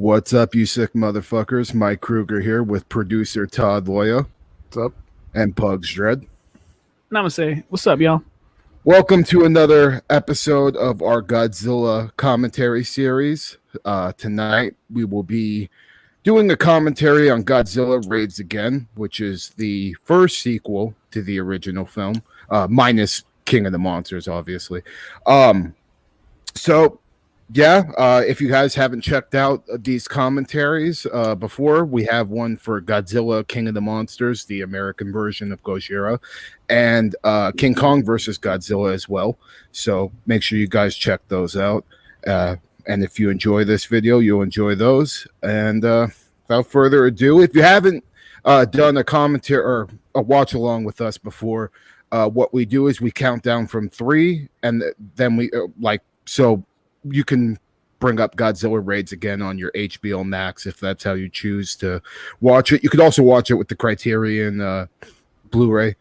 What's up, you sick motherfuckers? Mike Kruger here with producer Todd Loya. What's up? And Pugs Dread. Namaste. What's up, y'all? Welcome to another episode of our Godzilla commentary series. Tonight, we will be doing a commentary on Godzilla Raids Again, which is the first sequel to the original film, minus King of the Monsters, obviously. If you guys haven't checked out these commentaries before, we have one for Godzilla King of the Monsters, the American version of Gojira, and King Kong versus Godzilla as well. So make sure you guys check those out. And if you enjoy this video, you'll enjoy those. And without further ado, if you haven't done a commentary or a watch along with us before, what we do is we count down from 3, and then we you can bring up Godzilla Raids Again on your HBO Max if that's how you choose to watch it. You could also watch it with the Criterion Blu-ray,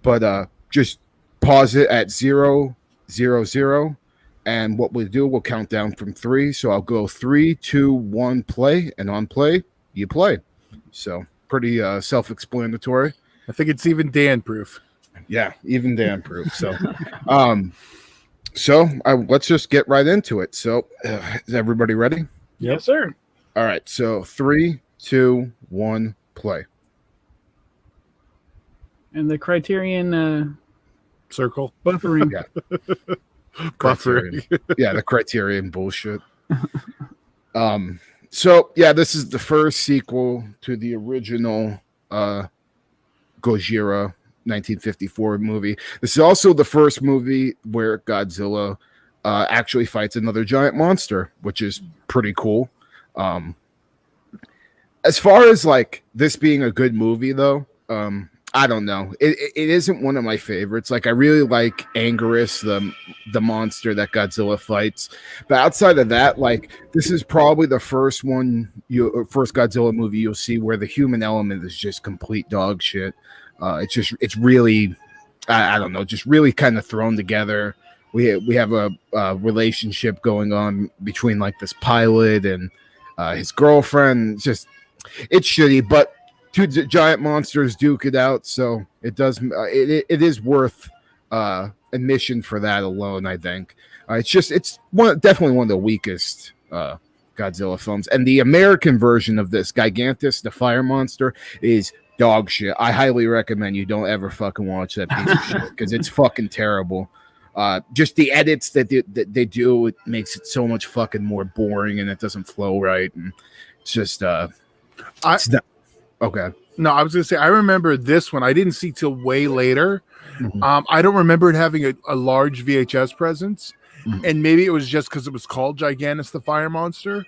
but just pause it at 0, 0, 0, and what we'll do, we'll count down from 3. So I'll go 3, 2, 1, play, and on play, you play. So pretty self-explanatory. I think it's even Dan-proof. Yeah, even Dan-proof. So, let's just get right into it. So, is everybody ready? Yep. Yes, sir. All right. So, 3, 2, 1, play. And the Criterion circle buffering. Yeah. Buffering. Yeah, the Criterion bullshit. This is the first sequel to the original Gojira 1954 movie. This is also the first movie where Godzilla actually fights another giant monster, which is pretty cool. As far as like this being a good movie, though, I don't know. It isn't one of my favorites. Like, I really like Anguirus, the monster that Godzilla fights, but outside of that, like, this is probably the first Godzilla movie you'll see where the human element is just complete dog shit. It's really, I don't know, just really kind of thrown together. We have a relationship going on between like this pilot and his girlfriend. It's shitty, but two giant monsters duke it out, so it is worth admission for that alone. I think it's definitely one of the weakest Godzilla films, and the American version of this, Gigantus, the fire monster, is dog shit. I highly recommend you don't ever fucking watch that piece of shit because it's fucking terrible. Just the edits that they do, it makes it so much fucking more boring, and it doesn't flow right, and it's just it's not okay. No, I was gonna say I remember this one. I didn't see till way later. Mm-hmm. I don't remember it having a large VHS presence, Mm-hmm. and maybe it was just because it was called Gigantus the Fire Monster.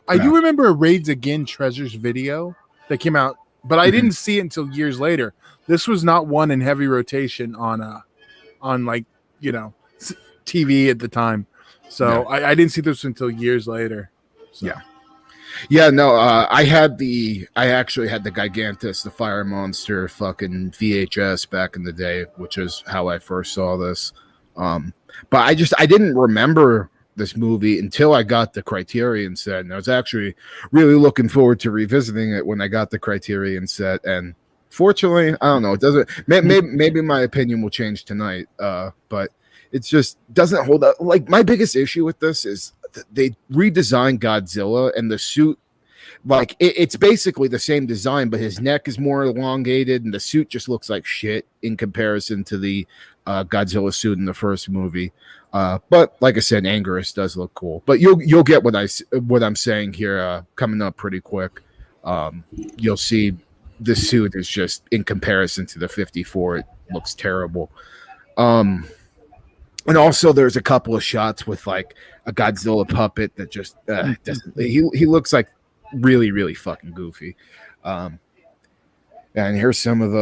I do remember a Raids Again Treasures video that came out, but I didn't see it until years later. This was not one in heavy rotation on like, you know, TV at the time. So yeah. I didn't see this until years later. So. Yeah, no, I actually had the Gigantus, the fire monster fucking VHS back in the day, which is how I first saw this. But I didn't remember this movie until I got the Criterion set, and I was actually really looking forward to revisiting it when I got the Criterion set. And fortunately, I don't know, it doesn't. Maybe my opinion will change tonight, but it just doesn't hold up. Like, my biggest issue with this is they redesigned Godzilla, and the suit, like, it's basically the same design, but his neck is more elongated, and the suit just looks like shit in comparison to the Godzilla suit in the first movie. But like I said, Anguirus does look cool. But you'll get what I'm saying here coming up pretty quick. You'll see the suit is just, in comparison to the 54, it looks terrible. And also, there's a couple of shots with like a Godzilla puppet that just doesn't. He looks like really, really fucking goofy. And here's some of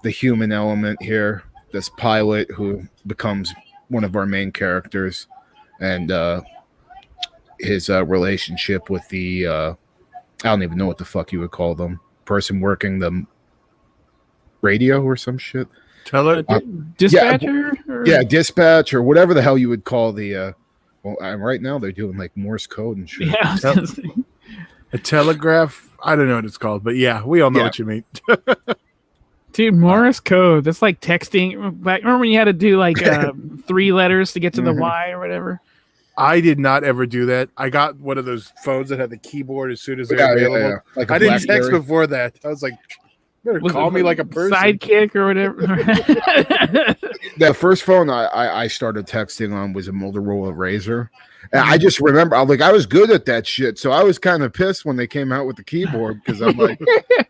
the human element here. This pilot who becomes one of our main characters, and his relationship with the I don't even know what the fuck you would call them, person working the radio or some shit. Dispatcher? Dispatch or whatever the hell you would call the right now they're doing like Morse code and shit. Yeah, A telegraph? I don't know what it's called, but yeah, we all know what you mean. Dude, Morse code. That's like texting. Back, remember when you had to do like 3 letters to get to the Y or whatever? I did not ever do that. I got one of those phones that had the keyboard as soon as they're available. Yeah. Like I didn't text before that. I was like, better call me like a person. Sidekick or whatever. The first phone I started texting on was a Motorola Razor. And I just remember, I was good at that shit. So I was kind of pissed when they came out with the keyboard because I'm like,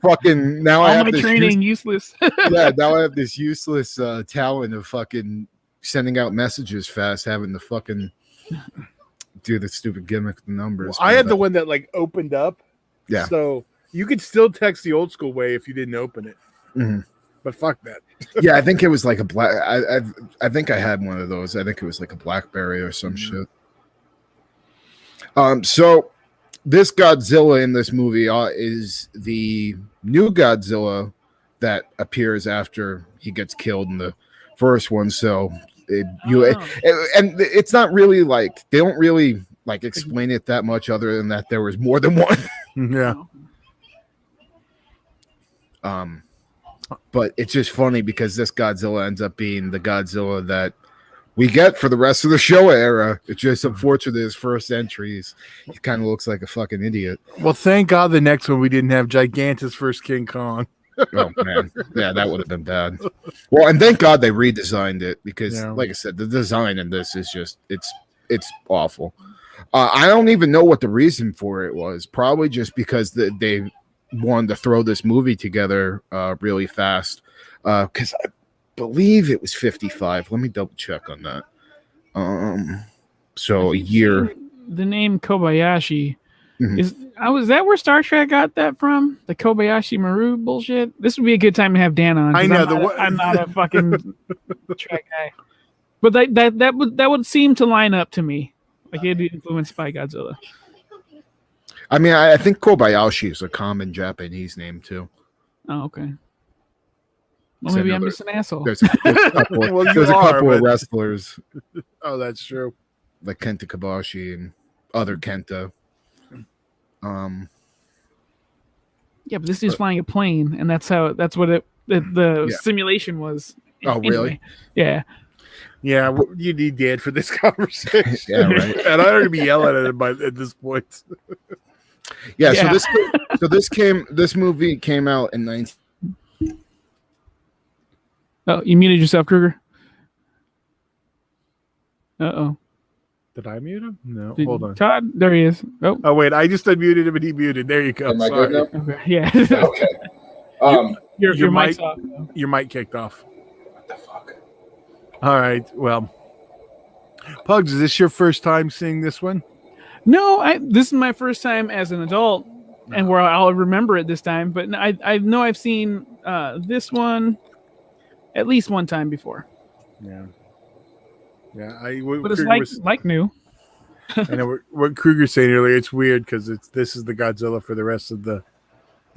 fucking, now I have my this training useless. Yeah, now I have this useless talent of fucking sending out messages fast, having to fucking do the stupid gimmick the numbers. Well, I had the one that like opened up. Yeah. So you could still text the old school way if you didn't open it. Mm-hmm. But fuck that. Yeah, I think it was like a black. I think I had one of those. I think it was like a BlackBerry or some shit. So this Godzilla in this movie is the new Godzilla that appears after he gets killed in the first one. So and it's not really like they don't really like explain it that much, other than that there was more than one. Yeah. But it's just funny because this Godzilla ends up being the Godzilla that we get for the rest of the Showa era. It's just unfortunate his first entries. He kind of looks like a fucking idiot. Well, thank God the next one we didn't have Gigantus versus King Kong. Oh man, yeah, that would have been bad. Well, and thank God they redesigned it because, like I said, the design in this is just it's awful. I don't even know what the reason for it was. Probably just because they wanted to throw this movie together really fast. Because I believe it was 55. Let me double check on that. So a year. The name Kobayashi. Is that where Star Trek got that from? The Kobayashi Maru bullshit. This would be a good time to have Dan on. I know I'm not a fucking Trek guy, but that would seem to line up to me. Like it'd be influenced by Godzilla. I mean, I think Kobayashi is a common Japanese name too. Oh, okay. Well, maybe I'm just an asshole. There's a couple of wrestlers. Oh, that's true. Like Kenta Kobashi and other Kenta. Yeah, but this is flying a plane, and that's what the simulation was. Oh, really? Yeah. Yeah, you need Dan for this conversation. Yeah, right. And I already be yelling at him at this point. Yeah. So this movie came out in 19. Oh, you muted yourself, Kruger. Uh-oh. Did I mute him? No, hold on. Todd, there he is. Oh, wait, I just unmuted him and he muted. There you go. Am I good now? Okay. Yeah. Okay. Your mic's off. Your mic kicked off. What the fuck? All right. Well, Pugs, is this your first time seeing this one? No, this is my first time as an adult, and where I'll remember it this time. But I know I've seen this one at least one time before. Yeah. Yeah. But it's like new. I know what Kruger's saying earlier. It's weird because this is the Godzilla for the rest of the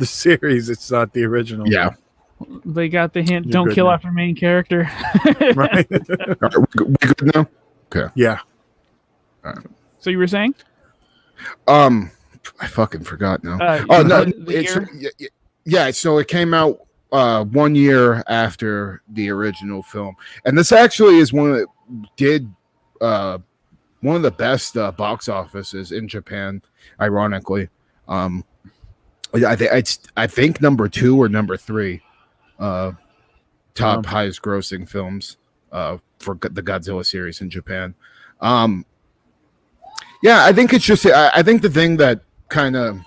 series. It's not the original. Yeah. They got the hint. Don't kill off your main character. Right. We good now? Okay. Yeah. All right. So you were saying? I fucking forgot now. So it came out 1 year after the original film, and this actually is one of the best box offices in Japan. Ironically, I think number 2 or number 3 top highest grossing films for the Godzilla series in Japan. Yeah, I think it's just. I think the thing that kind of,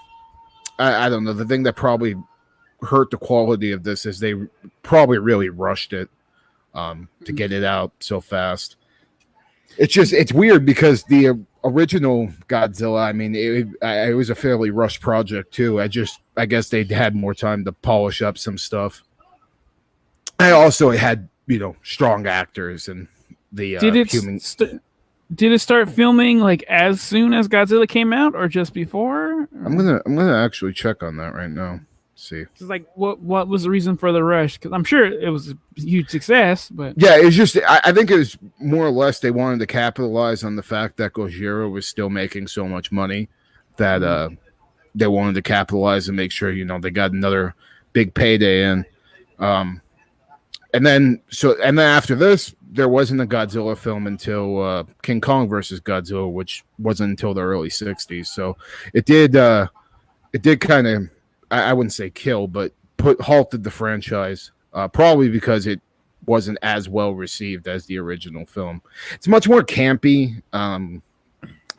I don't know, the thing that probably hurt the quality of this is they probably really rushed it to get it out so fast. It's weird because the original Godzilla, I mean, it was a fairly rushed project too. I guess they had more time to polish up some stuff. I also had strong actors and the Did it start filming like as soon as Godzilla came out, or just before? I'm gonna actually check on that right now. See, it's like what was the reason for the rush? Because I'm sure it was a huge success, but yeah, it's just I think it was more or less they wanted to capitalize on the fact that Gojira was still making so much money that they wanted to capitalize and make sure they got another big payday in. And then after this, there wasn't a Godzilla film until King Kong versus Godzilla, which wasn't until the early '60s. So it did kind of, I wouldn't say kill, but halted the franchise, probably because it wasn't as well received as the original film. It's much more campy, and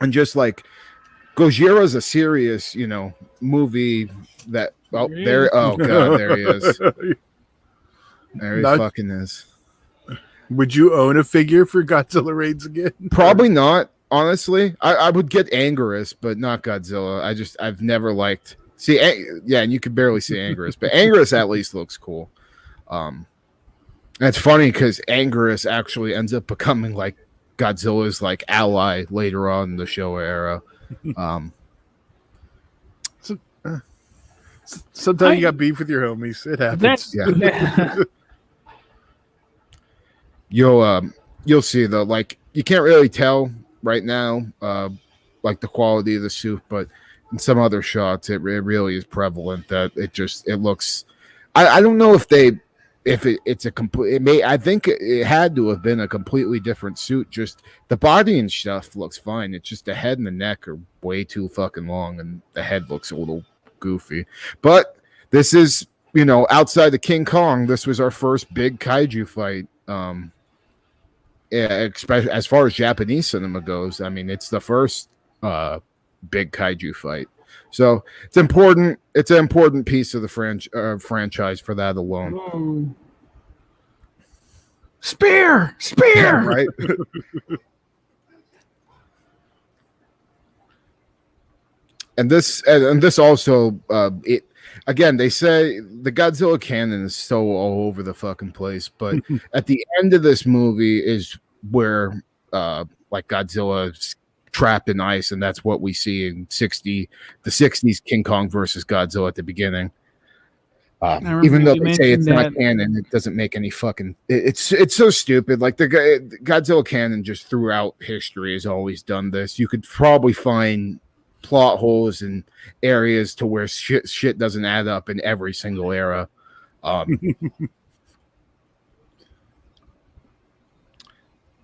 just like Gojira is a serious, movie that there. Oh god, there he is. There he fucking is. Would you own a figure for Godzilla Raids again? Probably not. Honestly, I would get Anguirus, but not Godzilla. I've never liked. See, and you could barely see Anguirus, but Anguirus at least looks cool. And it's funny because Anguirus actually ends up becoming like Godzilla's like ally later on in the Showa era. Sometimes you got beef with your homies. It happens. You'll see though, like you can't really tell right now, like the quality of the suit, but in some other shots, it really is prevalent that it looks. I don't know if it's a complete. I think it had to have been a completely different suit. Just the body and stuff looks fine. It's just the head and the neck are way too fucking long, and the head looks a little goofy. But this is, outside of King Kong, this was our first big kaiju fight. Especially as far as Japanese cinema goes, I mean, it's the first big kaiju fight, so it's important. It's an important piece of the franchise for that alone. Whoa. Spear, yeah, right. And this also it. Again, they say the Godzilla canon is so all over the fucking place, but at the end of this movie is where like Godzilla's trapped in ice, and that's what we see in the 60s King Kong versus Godzilla at the beginning. Even though they say it's not canon, it doesn't make any fucking. It's so stupid. Like the Godzilla canon just throughout history has always done this. You could probably find plot holes and areas to where shit doesn't add up in every single era. I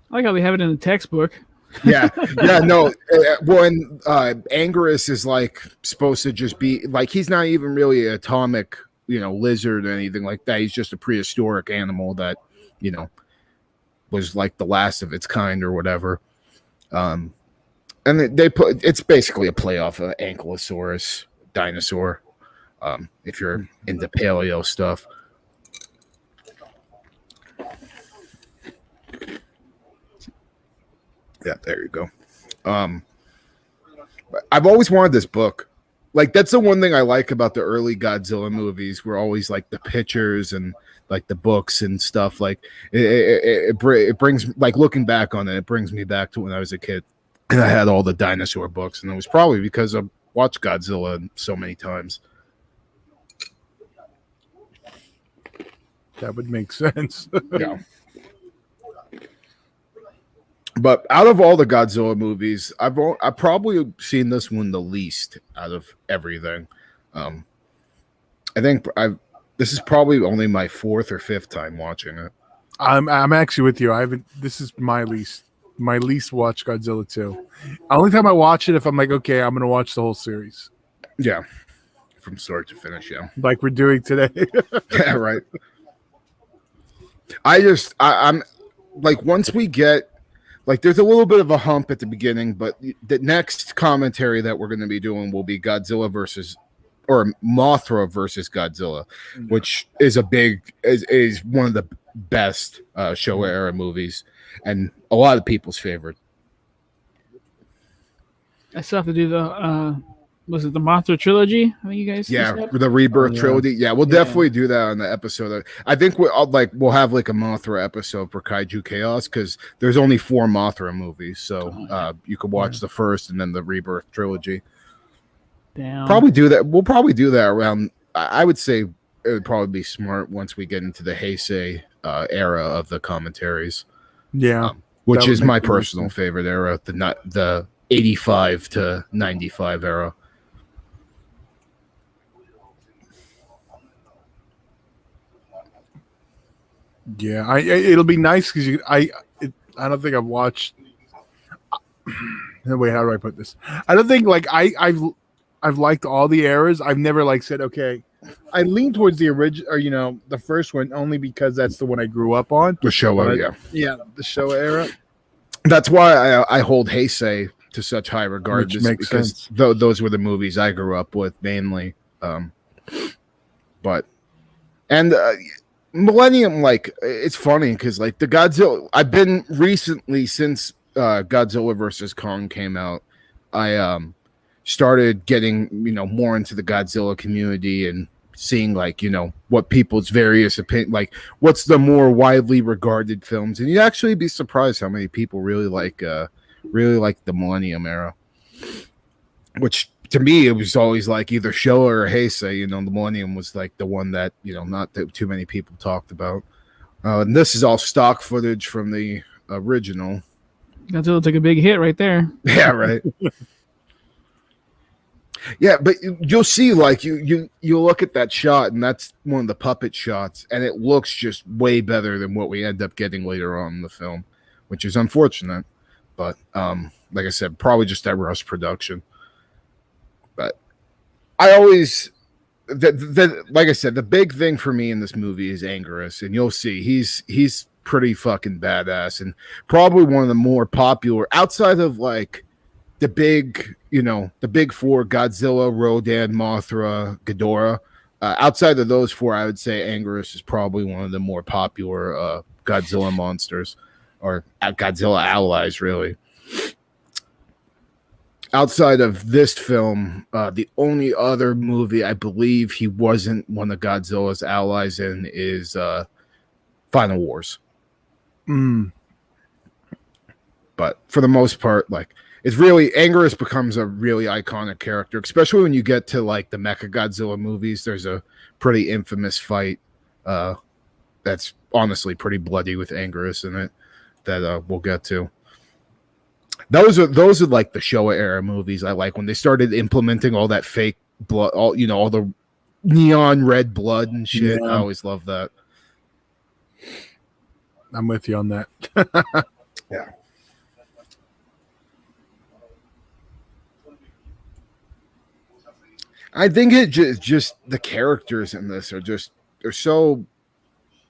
like how they have it in the textbook. No. Well, and Anguirus is like supposed to just be like, he's not even really an atomic, lizard or anything like that. He's just a prehistoric animal that, was like the last of its kind or whatever. And it's basically a play off of Ankylosaurus dinosaur. If you're into paleo stuff. Yeah, there you go. I've always wanted this book. Like, that's the one thing I like about the early Godzilla movies. Were always like the pictures and like the books and stuff. Like it brings, like, looking back on it, it brings me back to when I was a kid. And I had all the dinosaur books, and it was probably because I watched Godzilla so many times. That would make sense. Yeah. But out of all the Godzilla movies, I've probably seen this one the least out of everything. I think this is probably only my fourth or fifth time watching it. I'm actually with you. This is my least watched Godzilla 2. Only time I watch it if I'm like, okay, I'm gonna watch the whole series. Yeah, from start to finish. Yeah, like we're doing today. Yeah, right. I'm like, once we get, like, there's a little bit of a hump at the beginning, but the next commentary that we're going to be doing will be Godzilla or Mothra versus Godzilla, which is is one of the best Showa era movies and a lot of people's favorite. I still have to do the was it the Mothra trilogy? I think you guys. Yeah, the Rebirth trilogy. Yeah, we'll definitely do that on the episode. I think we'll have like a Mothra episode for KAIJU KAOS because there's only 4 Mothra movies, so you could watch the first and then the Rebirth trilogy. Damn. Probably do that. We'll probably do that around. I would say it would probably be smart once we get into the Heisei era of the commentaries. Yeah, which is my personal favorite era, the 85 to 95 era. Yeah, it'll be nice because I don't think I've watched. Wait, how do I put this? I don't think like I've liked all the eras. I've never like said okay. I lean towards the original, or the first one only because that's the one I grew up on. The Showa, yeah, the Showa era. That's why I hold Heisei to such high regard, Which makes sense. Those were the movies I grew up with mainly. But Millennium, like, it's funny because like the Godzilla, I've been recently since Godzilla versus Kong came out, I started getting more into the Godzilla community and seeing like what people's various opinion, like what's the more widely regarded films, and you'd actually be surprised how many people really like the Millennium era, which to me it was always like either Showa or Heisei. The Millennium was like the one that not too many people talked about, and this is all stock footage from the original. Godzilla took a big hit right there. Yeah, right. Yeah, but you'll see, like you look at that shot, and that's one of the puppet shots, and it looks just way better than what we end up getting later on in the film, which is unfortunate. But like I said, probably just that rush production. But I always, like I said, the big thing for me in this movie is Anguirus, and you'll see he's pretty fucking badass, and probably one of the more popular outside of like the big four: Godzilla, Rodan, Mothra, Ghidorah. Outside of those four, I would say Anguirus is probably one of the more popular Godzilla monsters, or Godzilla allies, really. Outside of this film, the only other movie I believe he wasn't one of Godzilla's allies in is Final Wars. But for the most part, like, it's really, Anguirus becomes a really iconic character, especially when you get to like the Mechagodzilla movies. There's a pretty infamous fight that's honestly pretty bloody with Anguirus in it that we'll get to. Those are like the Showa era movies I like, when they started implementing all that fake blood, all the neon red blood and shit. Yeah. I always love that. I'm with you on that. Yeah. I think it just the characters in this they're so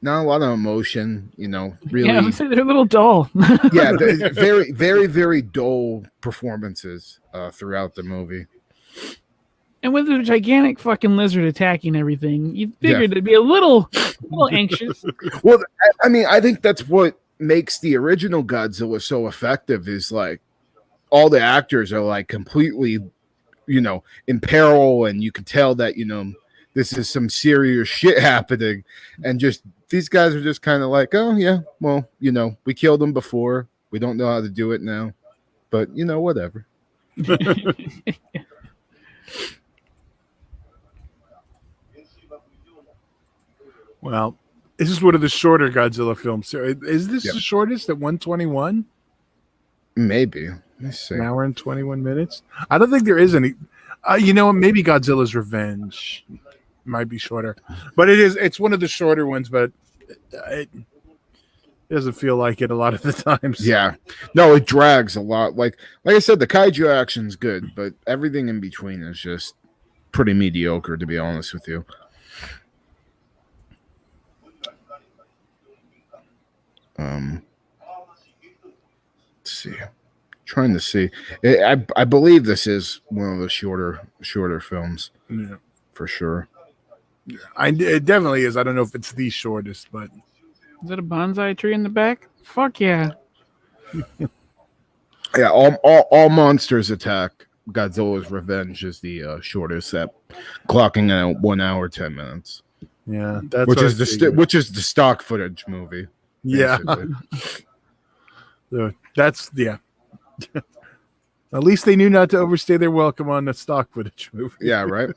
not a lot of emotion, really. Yeah, I would say they're a little dull. Yeah, very, very, very dull performances throughout the movie. And with a gigantic fucking lizard attacking everything, you figured it'd be a little anxious. Well, I mean, I think that's what makes the original Godzilla so effective, is like all the actors are like completely, in peril, and you can tell that, this is some serious shit happening, and just these guys are just kind of like, oh yeah, well, we killed them before, we don't know how to do it now, but whatever. Well, this is one of the shorter Godzilla films. So is this the shortest at 121? Maybe. Let's see. An hour and 21 minutes. I don't think there is any. Maybe Godzilla's Revenge might be shorter, but it's one of the shorter ones, but it doesn't feel like it a lot of the times. Yeah. No, it drags a lot. Like I said, the kaiju action's good, but everything in between is just pretty mediocre, to be honest with you. Let's see. Trying to see. I believe this is one of the shorter films. Yeah, for sure. It definitely is. I don't know if it's the shortest, but is that a bonsai tree in the back? Fuck yeah. Yeah, all monsters attack. Godzilla's Revenge is the shortest, at clocking at 1 hour 10 minutes. Yeah, that's which is the stock footage movie. Yeah. That's At least they knew not to overstay their welcome on the stock footage movie. Yeah, right.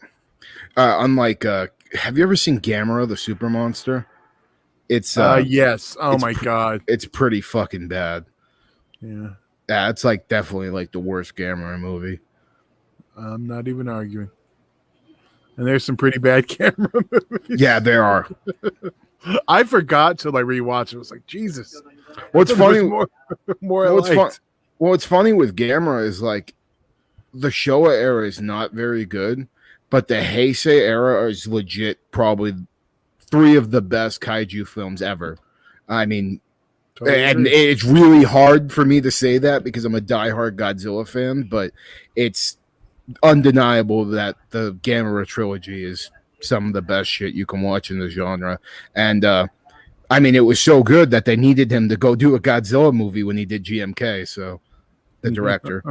Unlike, have you ever seen Gamera, the super monster? It's yes. Oh my god, it's pretty fucking bad. Yeah. Yeah, it's like definitely like the worst Gamera movie. I'm not even arguing. And there's some pretty bad Gamera movies. Yeah, there are. I forgot to like rewatch it. I was like, Jesus. What's funny? More What's funny with Gamera is like the Showa era is not very good, but the Heisei era is legit probably 3 of the best kaiju films ever. I mean, and it's really hard for me to say that because I'm a diehard Godzilla fan, but it's undeniable that the Gamera trilogy is some of the best shit you can watch in the genre. And I mean, it was so good that they needed him to go do a Godzilla movie when he did GMK. So the director,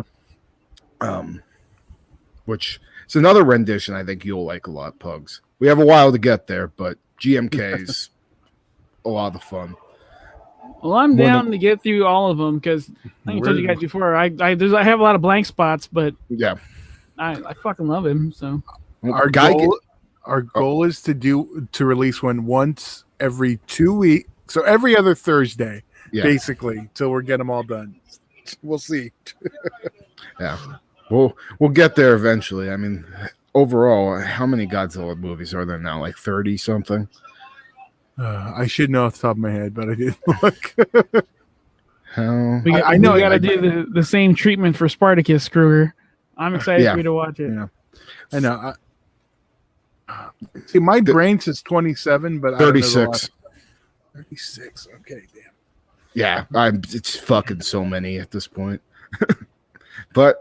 which is another rendition I think you'll like a lot, Pugs. We have a while to get there, but GMK is a lot of fun. Well, I'm down to get through all of them because I told you guys before. I have a lot of blank spots, but yeah, I fucking love him. So our goal is to release one once every 2 weeks, so every other Thursday, basically, till we're getting them all done. We'll see. Yeah, we'll get there eventually. I mean, overall, how many Godzilla movies are there now? Like 30 something. I should know off the top of my head, but I didn't look. I know I got to do the same treatment for Spartacus, Kruger. I'm excited for you to watch it. Yeah, I know. See, my brain says 27, but 36. 36. Okay, damn. Yeah, it's fucking so many at this point. But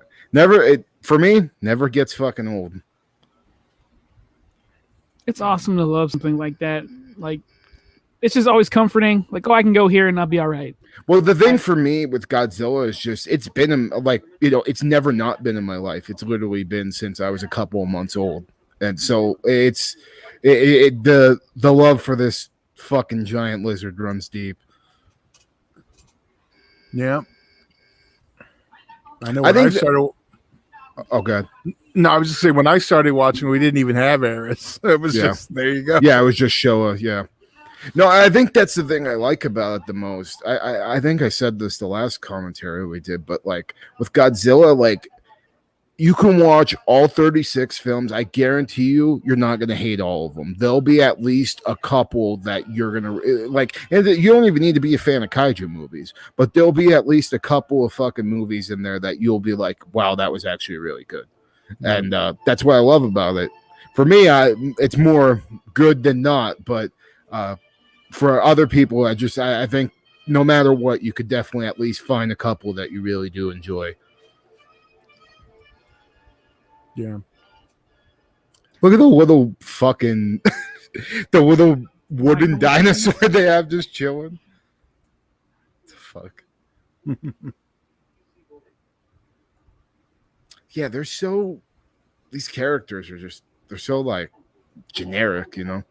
for me, never gets fucking old. It's awesome to love something like that. Like, it's just always comforting. Like, I can go here and I'll be all right. Well, the thing for me with Godzilla is just it's been it's never not been in my life. It's literally been since I was a couple of months old, and so the love for this fucking giant lizard runs deep. Yeah, I know. I started. Oh god. No, I was just saying when I started watching, we didn't even have Eris. It was just there you go. Yeah, it was just Showa. Yeah. No, I think that's the thing I like about it the most. I think I said this the last commentary we did, but like with Godzilla, like you can watch all 36 films. I guarantee you're not going to hate all of them. There'll be at least a couple that you're going to like. And you don't even need to be a fan of kaiju movies, but there'll be at least a couple of fucking movies in there that you'll be like, wow, that was actually really good. Mm-hmm. And that's what I love about it. For me, it's more good than not, but for other people, I think no matter what, you could definitely at least find a couple that you really do enjoy. Yeah. Look at the little fucking the little wooden dinosaur they have just chilling. What the fuck? Yeah, these characters are they're so like generic, you know?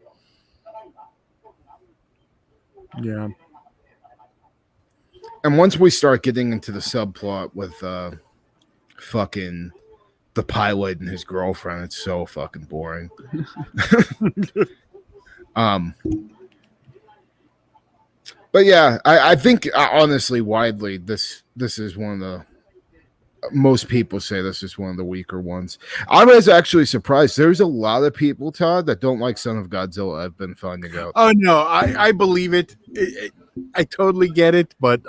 Yeah. And once we start getting into the subplot with fucking the pilot and his girlfriend, it's so fucking boring. But yeah, I think honestly, widely, this is one of the most people say this is one of the weaker ones. I was actually surprised. There's a lot of people, Todd, that don't like Son of Godzilla. I've been finding out. Oh no, I believe it. I totally get it, but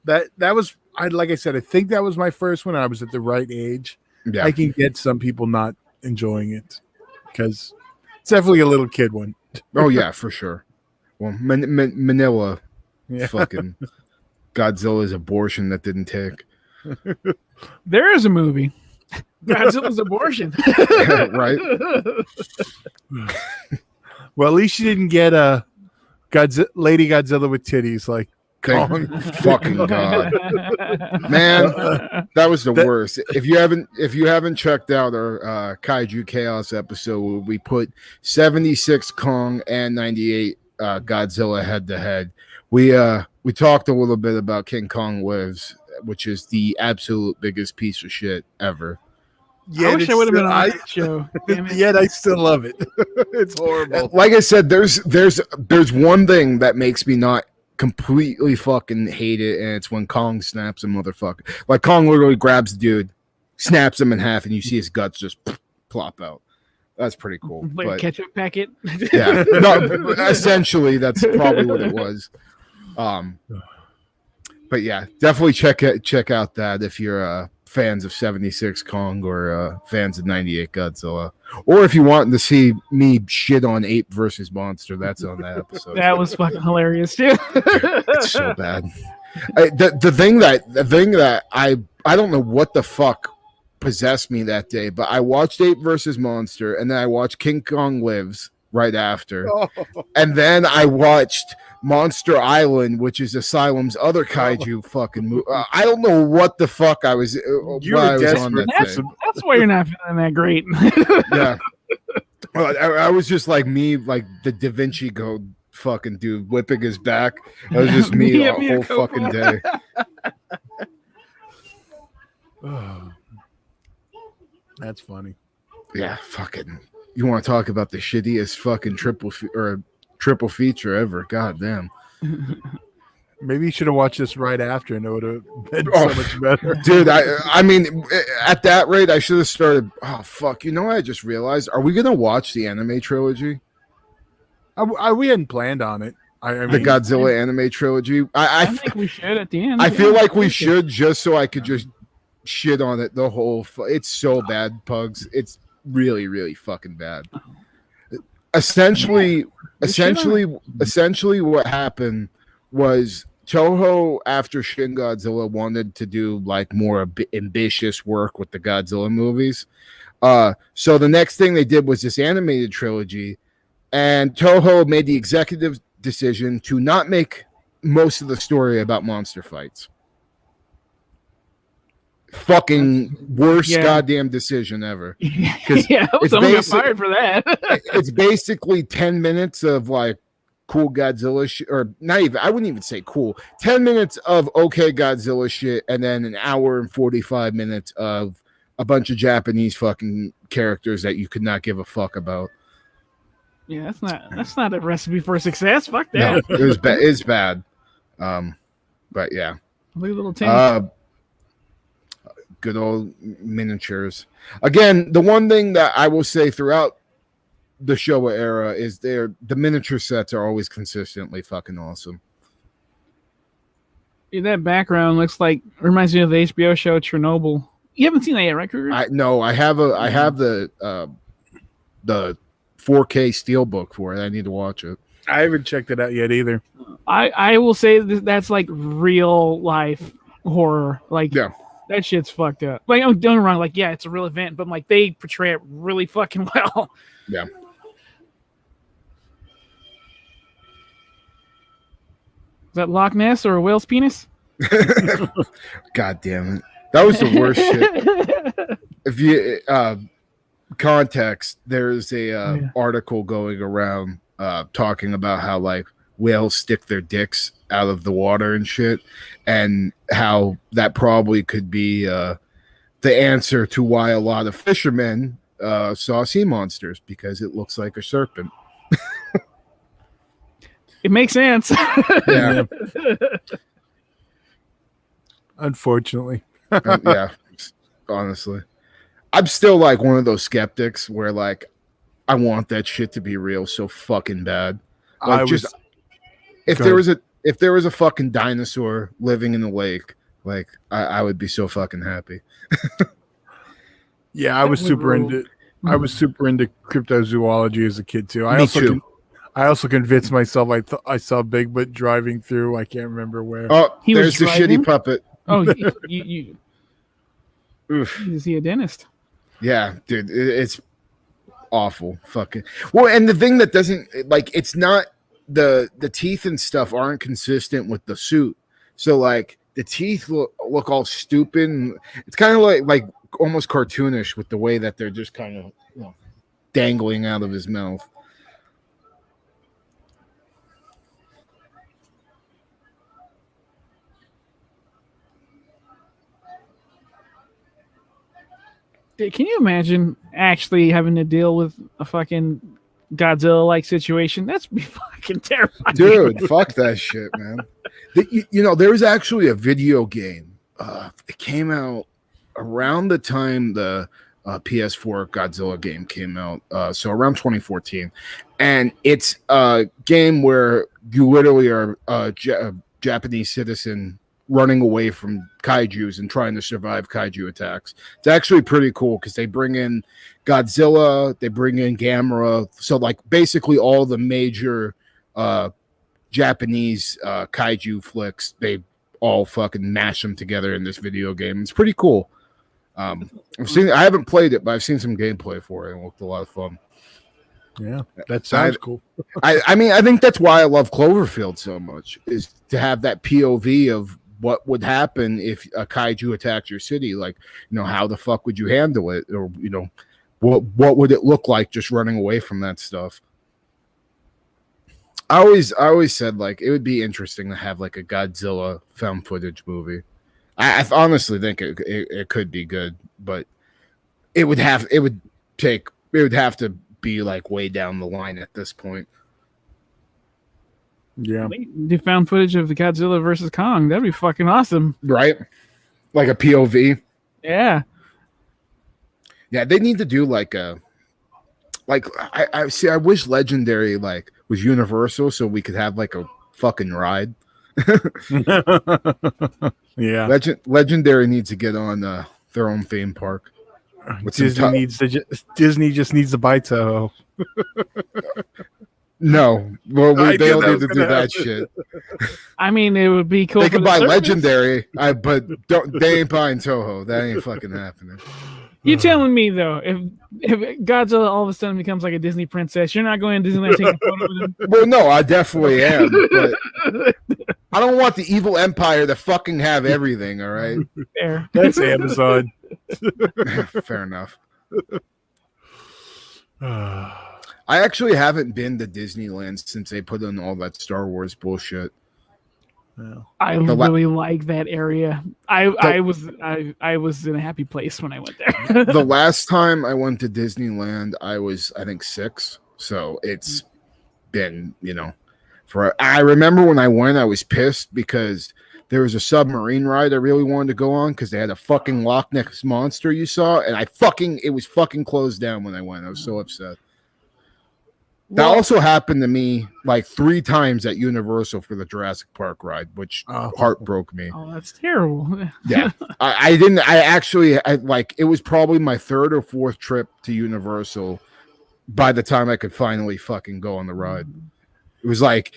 that was like I said, I think that was my first one. I was at the right age. Yeah. I can get some people not enjoying it because it's definitely a little kid one. Oh yeah, for sure. Well, Manila, fucking Godzilla's abortion that didn't take. There is a movie, Godzilla's abortion. Right. Well, at least you didn't get a Lady Godzilla with titties like. Fucking god, man, that was the worst. If you haven't checked out our KAIJU KAOS episode where we put 76 Kong and 98 Godzilla head to head, we talked a little bit about King Kong Lives, which is the absolute biggest piece of shit ever. I wish I would have been on that show. Yet I still love it. It's horrible. Like I said, there's one thing that makes me not completely fucking hate it, and it's when Kong snaps a motherfucker. Like Kong literally grabs the dude, snaps him in half, and you see his guts just plop out. That's pretty cool. Like a But ketchup packet. yeah, no, essentially that's probably what it was. But yeah, definitely check out that if you're fans of 76 Kong or fans of 98 Godzilla, or if you want to see me shit on Ape versus Monster, that's on that episode. That was fucking hilarious too. It's so bad. The thing that I don't know what the fuck possessed me that day, but I watched Ape versus Monster, and then I watched King Kong Lives right after, and then I watched Monster Island, which is Asylum's other kaiju fucking movie. I don't know what the fuck I was. You were desperate. That's why you're not feeling that great. Yeah, I was just like me, like the Da Vinci Code fucking dude whipping his back. That was just me the whole fucking day. That's funny. Yeah, fucking. You want to talk about the shittiest fucking triple feature ever? God damn. Maybe you should have watched this right after, and it would have been so much better. Dude, I mean, at that rate, I should have started. Oh fuck! You know what I just realized? Are we gonna watch the anime trilogy? We hadn't planned on it. I mean, the Godzilla anime trilogy. I think we should at the end. I feel like we should, just so I could just shit on it the whole. It's so bad, Pugs. It's really, really fucking bad. Essentially, what happened was Toho, after Shin Godzilla, wanted to do like more ambitious work with the Godzilla movies. So the next thing they did was this animated trilogy, and Toho made the executive decision to not make most of the story about monster fights. Fucking worst goddamn decision ever. Yeah, someone got fired for that. It's basically 10 minutes of like cool Godzilla shit, or not even, I wouldn't even say cool. 10 minutes of okay Godzilla shit, and then an hour and 45 minutes of a bunch of Japanese fucking characters that you could not give a fuck about. Yeah, that's not a recipe for success. Fuck that. No, it was bad. It's bad. But yeah. Little tank. Good old miniatures. Again, the one thing that I will say throughout the Showa era is the miniature sets are always consistently fucking awesome. Yeah, that background reminds me of the HBO show Chernobyl. You haven't seen that yet, right, Kruger? No, I have the 4K steelbook for it. I need to watch it. I haven't checked it out yet either. I will say that's like real life horror. Like, yeah. That shit's fucked up. Like, don't get me wrong. Like, yeah, it's a real event, but like they portray it really fucking well. Yeah. Is that Loch Ness or a whale's penis? God damn it. That was the worst shit. If you context, there's a article going around talking about how like whales stick their dicks out of the water and shit, and how that probably could be the answer to why a lot of fishermen saw sea monsters, because it looks like a serpent. It makes sense. Yeah. Unfortunately. Yeah. Honestly. I'm still like one of those skeptics where like I want that shit to be real so fucking bad. Like if there was a fucking dinosaur living in the lake, like I would be so fucking happy. Yeah, I was super into cryptozoology as a kid too. I also convinced myself I saw Bigfoot driving through. I can't remember where. Oh, there's the shitty puppet. Oh, you is he a dentist? Yeah, dude, it's awful. Fucking well, and the thing that doesn't like, it's not the teeth and stuff aren't consistent with the suit. So like the teeth look all stupid. It's kind of like almost cartoonish with the way that they're just kind of dangling out of his mouth. Can you imagine actually having to deal with a fucking Godzilla-like situation? That's be fucking terrifying. Dude, fuck that shit, man. There was actually a video game. It came out around the time the PS4 Godzilla game came out. So around 2014, and it's a game where you literally are a Japanese citizen running away from kaijus and trying to survive kaiju attacks. It's actually pretty cool because they bring in Godzilla, they bring in Gamera, so like basically all the major Japanese kaiju flicks, they all fucking mash them together in this video game. It's pretty cool. I haven't played it, but I've seen some gameplay for it. It looked a lot of fun. Yeah, that sounds cool. I mean, I think that's why I love Cloverfield so much, is to have that POV of what would happen if a kaiju attacked your city. Like, how the fuck would you handle it? Or, what would it look like just running away from that stuff? I always said, like, it would be interesting to have like a Godzilla found footage movie. I honestly think it could be good, but it would have to be like way down the line at this point. Yeah, they found footage of the Godzilla versus Kong. That'd be fucking awesome, right? Like a POV. Yeah. They need to do like I see. I wish Legendary like was Universal, so we could have like a fucking ride. Yeah, Legendary needs to get on their own theme park. Disney just needs to buy Toho. No, well, they don't need to do that shit. I mean, it would be cool. They can buy Legendary, but they ain't buying Toho. That ain't fucking happening. You telling me though, if Godzilla all of a sudden becomes like a Disney princess, you're not going to Disneyland taking a photo with him? Well, no, I definitely am. But I don't want the evil empire to fucking have everything. All right, fair. That's Amazon. Fair enough. I actually haven't been to Disneyland since they put in all that Star Wars bullshit. I really like that area. I was in a happy place when I went there. The last time I went to Disneyland, I was, I think, 6. So it's been, I remember when I went, I was pissed because there was a submarine ride I really wanted to go on because they had a fucking Loch Ness monster you saw, and it was fucking closed down when I went. I was so upset. That also happened to me like 3 times at Universal for the Jurassic Park ride, which heart broke me. Oh, that's terrible. Yeah. It was probably my 3rd or 4th trip to Universal by the time I could finally fucking go on the ride. It was like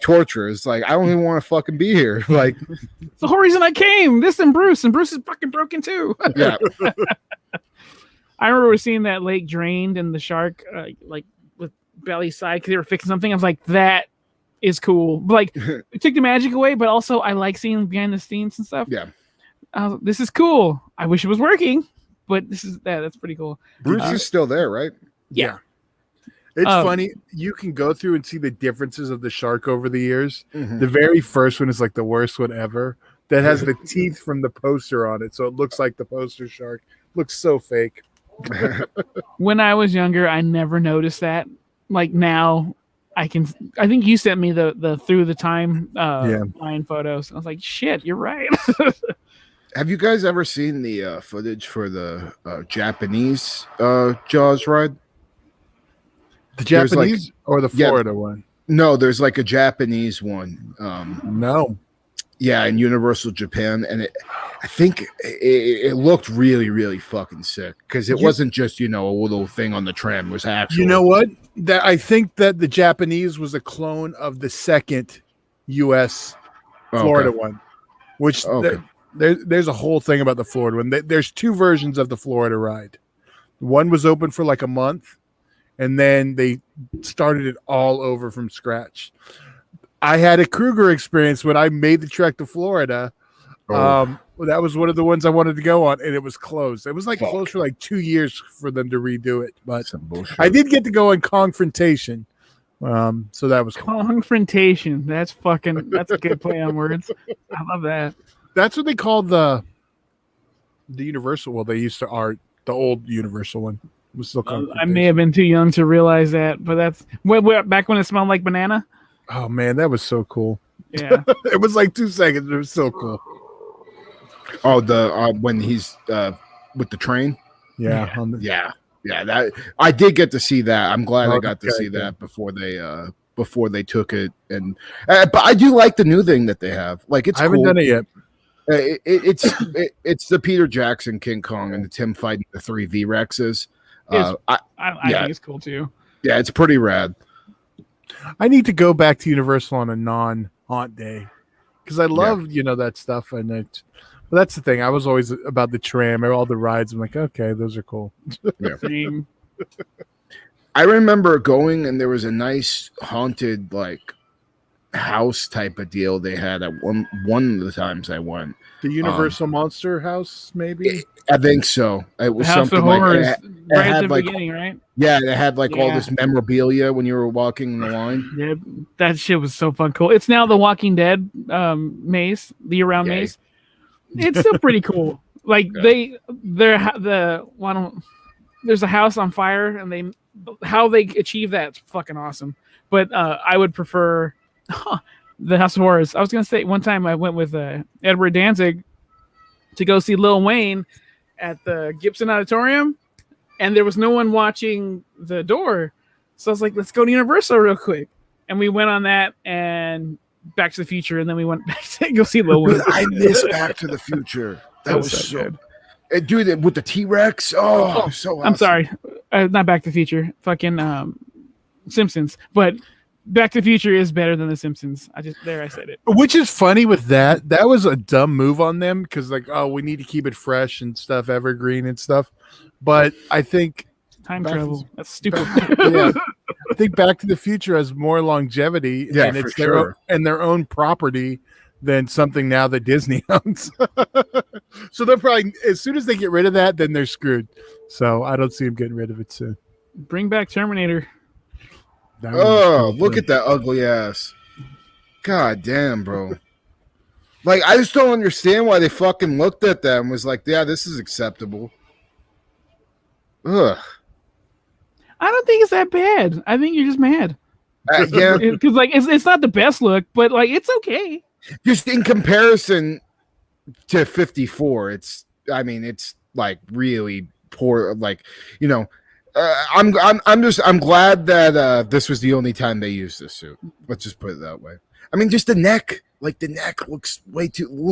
torture. It's like, I don't even want to fucking be here. Like, it's the whole reason I came. This and Bruce is fucking broken too. Yeah. I remember seeing that lake drained and the shark, with belly side because they were fixing something. I was like, that is cool. Like, it took the magic away, but also I like seeing behind the scenes and stuff. Yeah. This is cool. I wish it was working, but that's pretty cool. Bruce is still there, right? Yeah. It's funny. You can go through and see the differences of the shark over the years. Mm-hmm. The very first one is like the worst one ever. That has the teeth from the poster on it, so it looks like the poster shark. Looks so fake. When I was younger, I never noticed that. Like now, I think you sent me the through the time line photos. I was like, shit, you're right. Have you guys ever seen the footage for the Japanese Jaws ride? The Japanese or the Florida one? No, there's like a Japanese one. No. Yeah, in Universal Japan, and I think it looked really, really fucking sick because it wasn't just a little thing on the tram. It was actual. You know what? That I think that the Japanese was a clone of the second U.S. Florida one, which there's a whole thing about the Florida one. There's 2 versions of the Florida ride. One was open for like a month, and then they started it all over from scratch. I had a Kruger experience when I made the trek to Florida. That was one of the ones I wanted to go on, and it was closed. It was like closed for like 2 years for them to redo it. But I did get to go on Confrontation. So that was cool. Confrontation. That's a good play on words. I love that. That's what they called the Universal. Well, they used to art the old Universal one. It was still I may have been too young to realize that, but that's back when it smelled like banana. Oh man, that was so cool. Yeah. It was like 2 seconds. It was so cool. Oh, the when he's with the train. Yeah, Yeah. That I did get to see that. I'm glad I got to see okay. that before they took it. And but I do like the new thing that they have. Like it's I haven't cool. done it yet. It's the Peter Jackson King Kong and the Tim fighting the 3 V-Rexes. I Yeah. think it's cool too. Yeah, it's pretty rad. I need to go back to Universal on a non-haunt day because I love that stuff, and it. But that's the thing. I was always about the tram or all the rides. I'm like, okay, those are cool. Yeah. Same. I remember going and there was a nice haunted like house type of deal they had at one of the times I went. The Universal Monster House, maybe. I think so. It was House something of like Horrors, it right had at the like beginning, right? yeah, it had like all Yeah. this memorabilia when you were walking the line. Yeah, that shit was so fun. Cool. It's now the Walking Dead maze, the year-round Yeah. maze. It's still pretty cool. Like Yeah. there's a house on fire, and how they achieve that's fucking awesome. But I would prefer the House of Horrors. I was gonna say one time I went with Edward Danzig to go see Lil Wayne at the Gibson Auditorium, and there was no one watching the door. So I was like, let's go to Universal real quick. And we went on that and Back to the Future, and then we went back to go see Lil Wayne. I miss Back to the Future. That was so good. Dude, with the T-Rex. Oh, so awesome. I'm sorry. Not Back to the Future. Fucking Simpsons. But Back to the Future is better than The Simpsons. I said it. Which is funny with that. That was a dumb move on them because, like, oh, we need to keep it fresh and stuff, evergreen and stuff. But I think Time travel. That's stupid. I think Back to the Future has more longevity and it's their own property than something now that Disney owns. So they're probably, as soon as they get rid of that, then they're screwed. So I don't see them getting rid of it soon. Bring back Terminator. Oh, look at that ugly ass. God damn, bro. Like, I just don't understand why they fucking looked at that and was like, yeah, this is acceptable. Ugh. I don't think it's that bad. I think you're just mad. Yeah. Because like it's not the best look, but like it's okay. Just in comparison to 54, it's like really poor. Like, I'm glad that this was the only time they used this suit. Let's just put it that way. I mean, just the neck. Like the neck look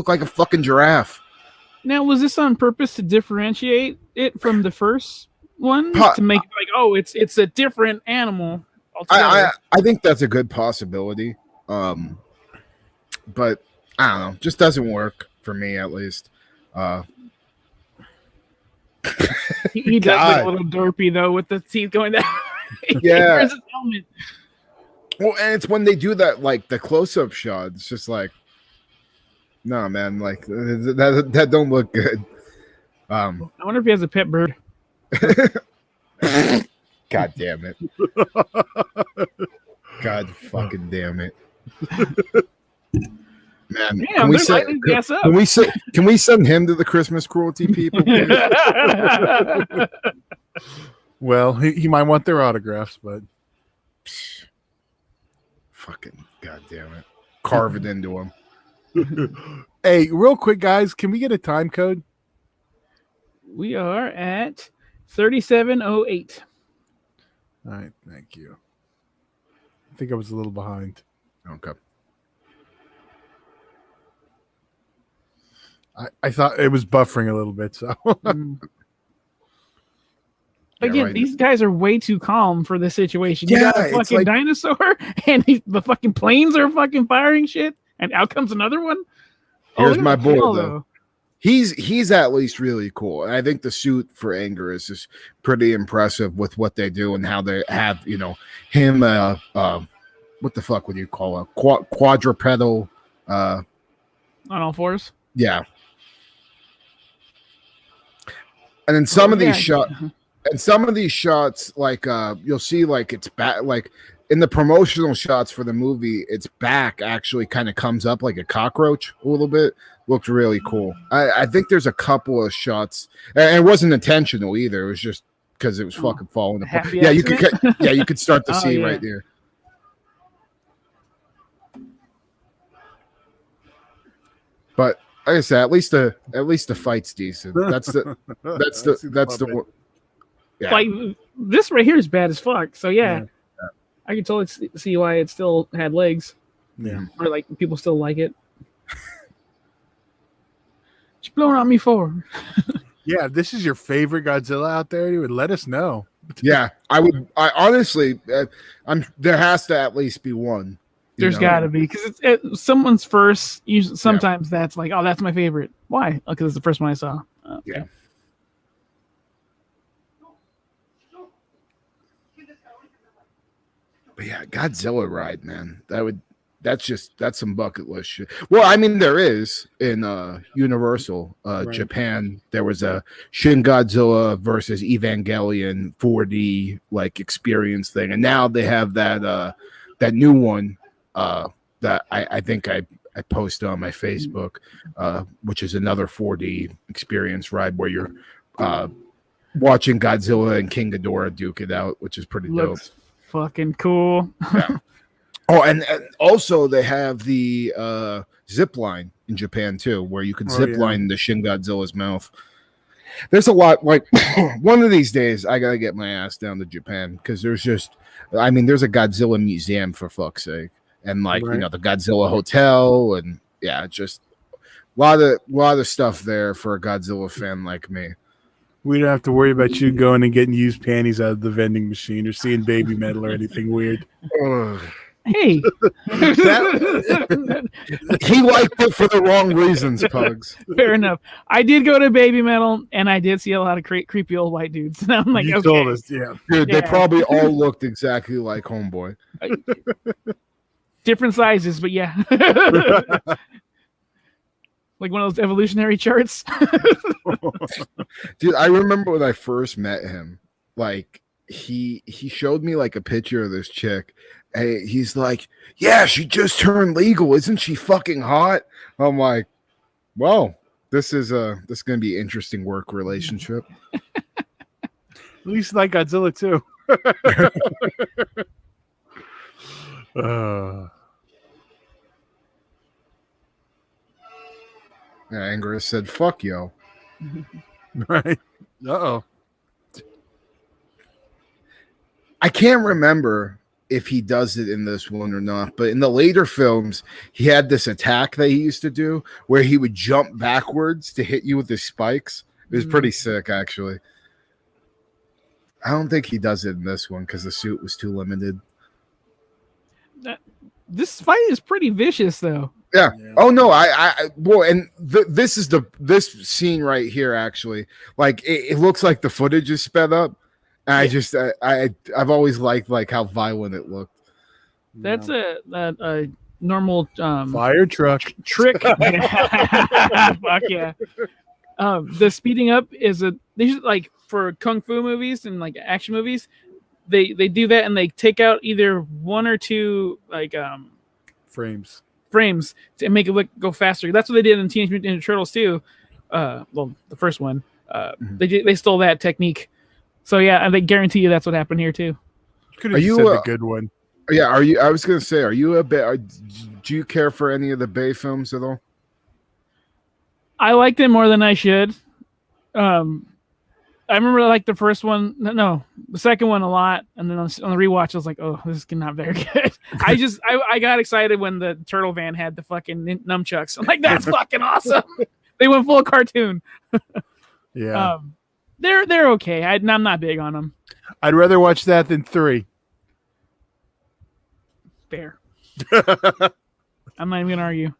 like a fucking giraffe. Now, was this on purpose to differentiate it from the first one to make it like, oh, it's a different animal altogether? I think that's a good possibility. But I don't know, just doesn't work for me at least. He does look a little derpy though, with the teeth going down. Yeah. His helmet. Well, and it's when they do that, like the close-up shot. It's just like, no, man, like that don't look good. I wonder if he has a pet bird. God damn it! God fucking damn it! Man, can we send him to the Christmas cruelty people? Well, he might want their autographs, but fucking goddamn it, carve it into him. Hey, real quick, guys, can we get a time code? We are at 37:08. All right, thank you. I think I was a little behind. Okay. I thought it was buffering a little bit, so. Again, right. These guys are way too calm for this situation. You got a fucking dinosaur, and the fucking planes are fucking firing shit, and out comes another one. Here's my bull, though. He's at least really cool. And I think the suit for Anger is just pretty impressive with what they do and how they have, him. What the fuck would you call a quadrupedal? On all fours. Yeah. And in some of these shots, like you'll see, like it's back, like in the promotional shots for the movie, its back actually kind of comes up like a cockroach a little bit. Looked really cool. I think there's a couple of shots, and it wasn't intentional either. It was just because it was fucking falling apart. Yeah, you could start to see right there. But like I said, at least the fight's decent. That's the Yeah. Like this right here is bad as fuck. So yeah. I can totally see why it still had legs. Yeah. Or like people still like it. What you blowing on me for? Yeah, if this is your favorite Godzilla out there, you would let us know. Yeah, I honestly, there has to at least be one. There's got to be, because it's someone's first. Usually, sometimes that's like, oh, that's my favorite. Why? Because it's the first one I saw. Okay. Yeah. But yeah, Godzilla ride, man. That's some bucket list shit. Well, I mean, there is in Universal Japan. There was a Shin Godzilla versus Evangelion 4D like experience thing, and now they have that new one that I think I posted on my Facebook, which is another 4D experience ride where you're watching Godzilla and King Ghidorah duke it out, which is pretty Looks fucking cool. Yeah. Oh, and also they have the zip line in Japan too, where you can zip line the Shin Godzilla's mouth. There's a lot. Like one of these days, I gotta get my ass down to Japan because there's a Godzilla museum for fuck's sake, and like the Godzilla hotel, and just a lot of stuff there for a Godzilla fan like me. We don't have to worry about you going and getting used panties out of the vending machine or seeing baby metal or anything weird. Hey, he liked it for the wrong reasons, Pugs. Fair enough. I did go to Baby Metal, and I did see a lot of creepy old white dudes. And I'm like, you okay. told us, Dude, they probably all looked exactly like Homeboy. Different sizes, but yeah. Like one of those evolutionary charts. Dude, I remember when I first met him, like he showed me like a picture of this chick. And he's like, yeah, she just turned legal. Isn't she fucking hot? I'm like, well, this is gonna be an interesting work relationship. At least like Godzilla too. Angus said, fuck yo. Right. Uh-oh. I can't remember if he does it in this one or not, but in the later films, he had this attack that he used to do where he would jump backwards to hit you with his spikes. It was pretty sick, actually. I don't think he does it in this one because the suit was too limited. This fight is pretty vicious, though. Yeah. Oh no, this is this scene right here. Actually, like it looks like the footage is sped up. And I've always liked like how violent it looked. That's a normal fire truck trick. Fuck yeah. The speeding up is like for kung fu movies and like action movies, they do that and they take out either one or two like frames to make it go faster. That's what they did in Teenage Mutant Ninja Turtles too. Well, the first one, they stole that technique. So yeah, I guarantee you that's what happened here too. Could have said the good one. Yeah, are you? I was gonna say, are you do you care for any of the Bay films at all? I liked them more than I should. I remember like the first one, no, the second one a lot, and then on the rewatch, I was like, "Oh, this is not very good." I got excited when the turtle van had the fucking nunchucks. I'm like, "That's fucking awesome!" They went full cartoon. Yeah, they're okay. I'm not big on them. I'd rather watch that than 3. Fair. I'm not even gonna argue.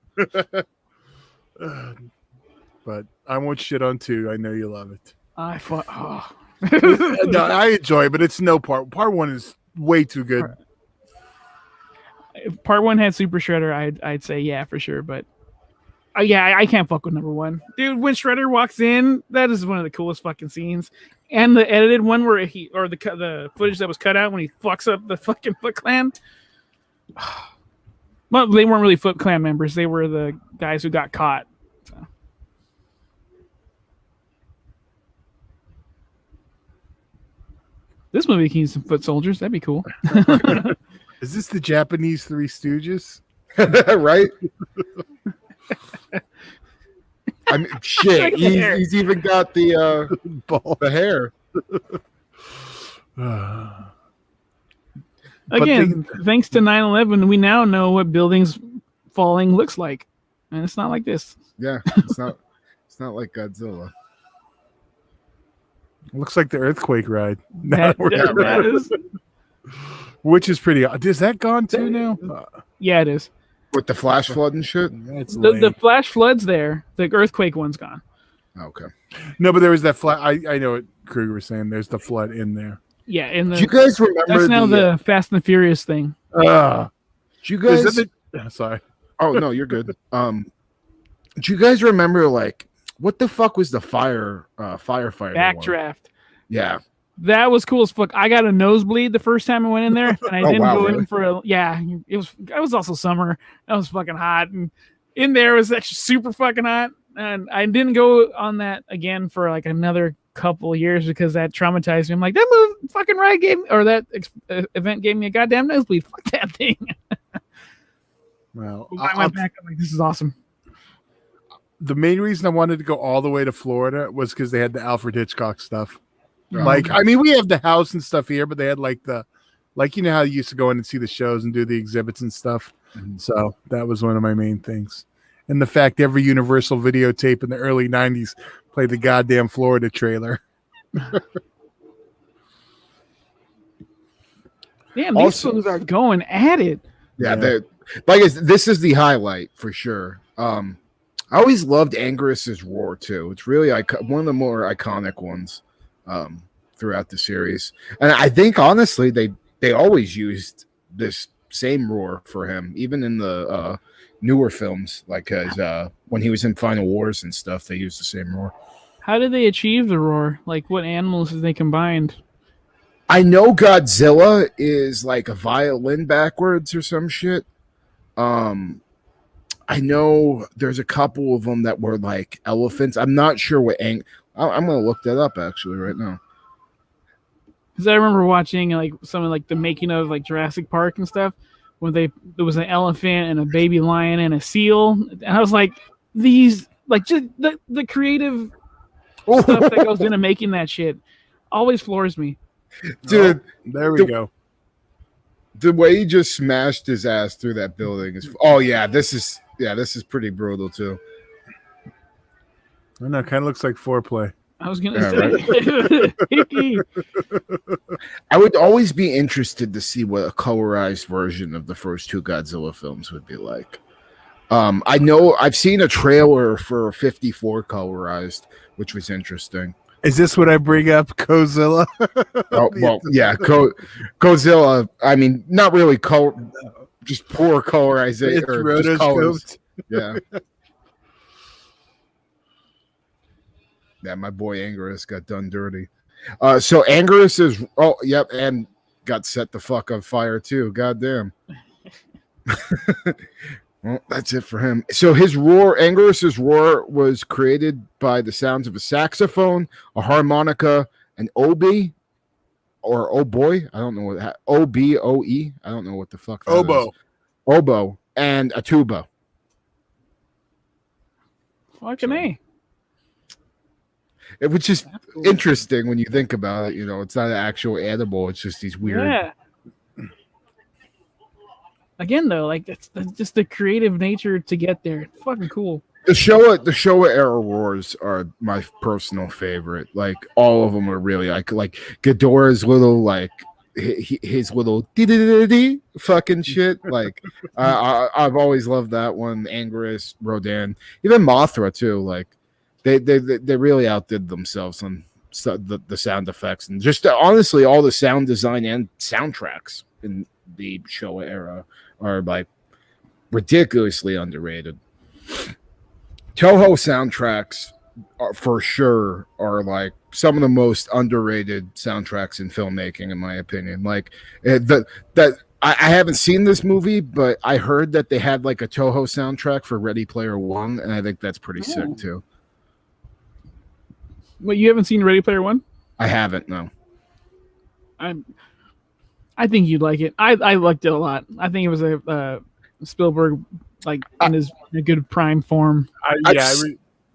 But I won't shit on 2. I know you love it. No, I enjoy it, but it's no part. Part 1 is way too good. If part 1 had Super Shredder, I'd say yeah for sure. But I can't fuck with number 1, dude. When Shredder walks in, that is one of the coolest fucking scenes. And the edited one where the footage that was cut out when he fucks up the fucking Foot Clan. Well, they weren't really Foot Clan members. They were the guys who got caught. So. This movie can use some foot soldiers. That'd be cool. Is this the Japanese Three Stooges? Right? I mean, shit. He's even got the hair. Again, thanks to 9/11, we now know what buildings falling looks like, and it's not like this. Yeah, it's not. It's not like Godzilla. It looks like the earthquake ride. That is. Which is pretty. Is that gone too now? Yeah, it is. With the flash flood and shit. That's The flash flood's there. The earthquake one's gone. Okay. No, but there was that flood. I know what Kruger was saying. There's the flood in there. Yeah, in the. Do you guys remember? That's now the Fast and the Furious thing. Do you guys? Sorry. Oh no, you're good. Do you guys remember like what the fuck was the firefighter Backdraft? one? Yeah, that was cool as fuck. I got a nosebleed the first time I went in there, and I didn't go in for a. Yeah, it was also summer. That was fucking hot, and in there it was actually super fucking hot. And I didn't go on that again for like another couple of years because that traumatized me. I'm like, that fucking ride gave me, or that event gave me a goddamn nosebleed. Fuck that thing. Well, I went back. I'm like, this is awesome. The main reason I wanted to go all the way to Florida was because they had the Alfred Hitchcock stuff. Oh, Like, okay. I mean, we have the house and stuff here, but they had like you know how you used to go in and see the shows and do the exhibits and stuff. Mm-hmm. So that was one of my main things. And the fact every Universal videotape in the early 90s played the goddamn Florida trailer. Damn, these things are going at it. Yeah. This is the highlight for sure. I always loved Angus's roar too. It's really one of the more iconic ones throughout the series. And I think honestly they always used this same roar for him, even in the newer films, like when he was in Final Wars and stuff, they used the same roar. How did they achieve the roar? Like, what animals did they combined? I know Godzilla is like a violin backwards or some shit. I know there's a couple of them that were like elephants. I'm not sure what I'm gonna look that up actually right now. Because I remember watching like some of like the making of like Jurassic Park and stuff, when there was an elephant and a baby lion and a seal, and I was like, these like just the creative stuff that goes into making that shit always floors me. Dude, there we go. The way he just smashed his ass through that building is. Oh yeah, this is pretty brutal too. I know, kind of looks like foreplay. I was gonna say. Right? I would always be interested to see what a colorized version of the first two Godzilla films would be like. I know I've seen a trailer for 54 colorized, which was interesting. Is this what I bring up, Godzilla? Oh, well, yeah, Godzilla. I mean, not really just poor colorization. Or just colors. Yeah. Yeah, my boy Angus got done dirty. So Angus is and got set the fuck on fire too. Goddamn. Well, that's it for him. So his roar, Angus's roar, was created by the sounds of a saxophone, a harmonica, an oboe, or oh boy, I don't know what OBOE. I don't know what the fuck that is. Oboe, and a tuba. Fucking A. It was just interesting when you think about it. You know, it's not an actual animal. It's just these weird. Yeah. Again, though, like that's just the creative nature to get there. It's fucking cool. The Showa era roars are my personal favorite. Like all of them are really like Ghidorah's little like his little fucking shit. Like I've always loved that one. Anguirus, Rodan, even Mothra too. Like they really outdid themselves on the sound effects and just honestly all the sound design and soundtracks in the Showa era are like ridiculously underrated. Toho soundtracks for sure are like some of the most underrated soundtracks in filmmaking, in my opinion. Like I haven't seen this movie, but I heard that they had like a Toho soundtrack for Ready Player One, and I think that's pretty sick too. Wait, you haven't seen Ready Player One? I haven't, no. I think you'd like it. I liked it a lot. I think it was a Spielberg like in a good prime form. I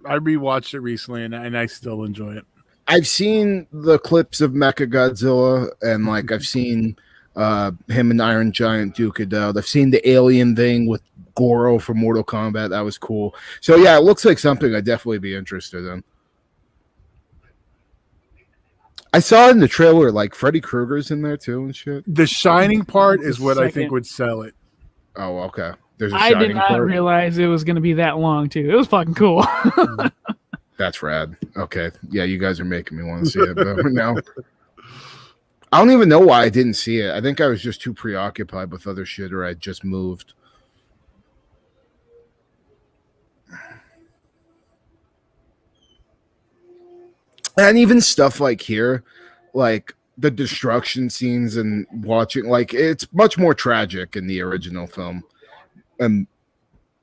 rewatched it recently and I still enjoy it. I've seen the clips of Mecha Godzilla, and like I've seen him and Iron Giant duke it out. I've seen the alien thing with Goro from Mortal Kombat. That was cool. So yeah, it looks like something I'd definitely be interested in. I saw in the trailer like Freddy Krueger's in there too and shit. The Shining part is what I think would sell it. Oh, okay. There's a I Shining did not part. realize it was going to be that long too. It was fucking cool. That's rad. Okay. Yeah, you guys are making me want to see it. But now, I don't even know why I didn't see it. I think I was just too preoccupied with other shit or I just moved. And even stuff like here, like the destruction scenes and watching, like it's much more tragic in the original film. And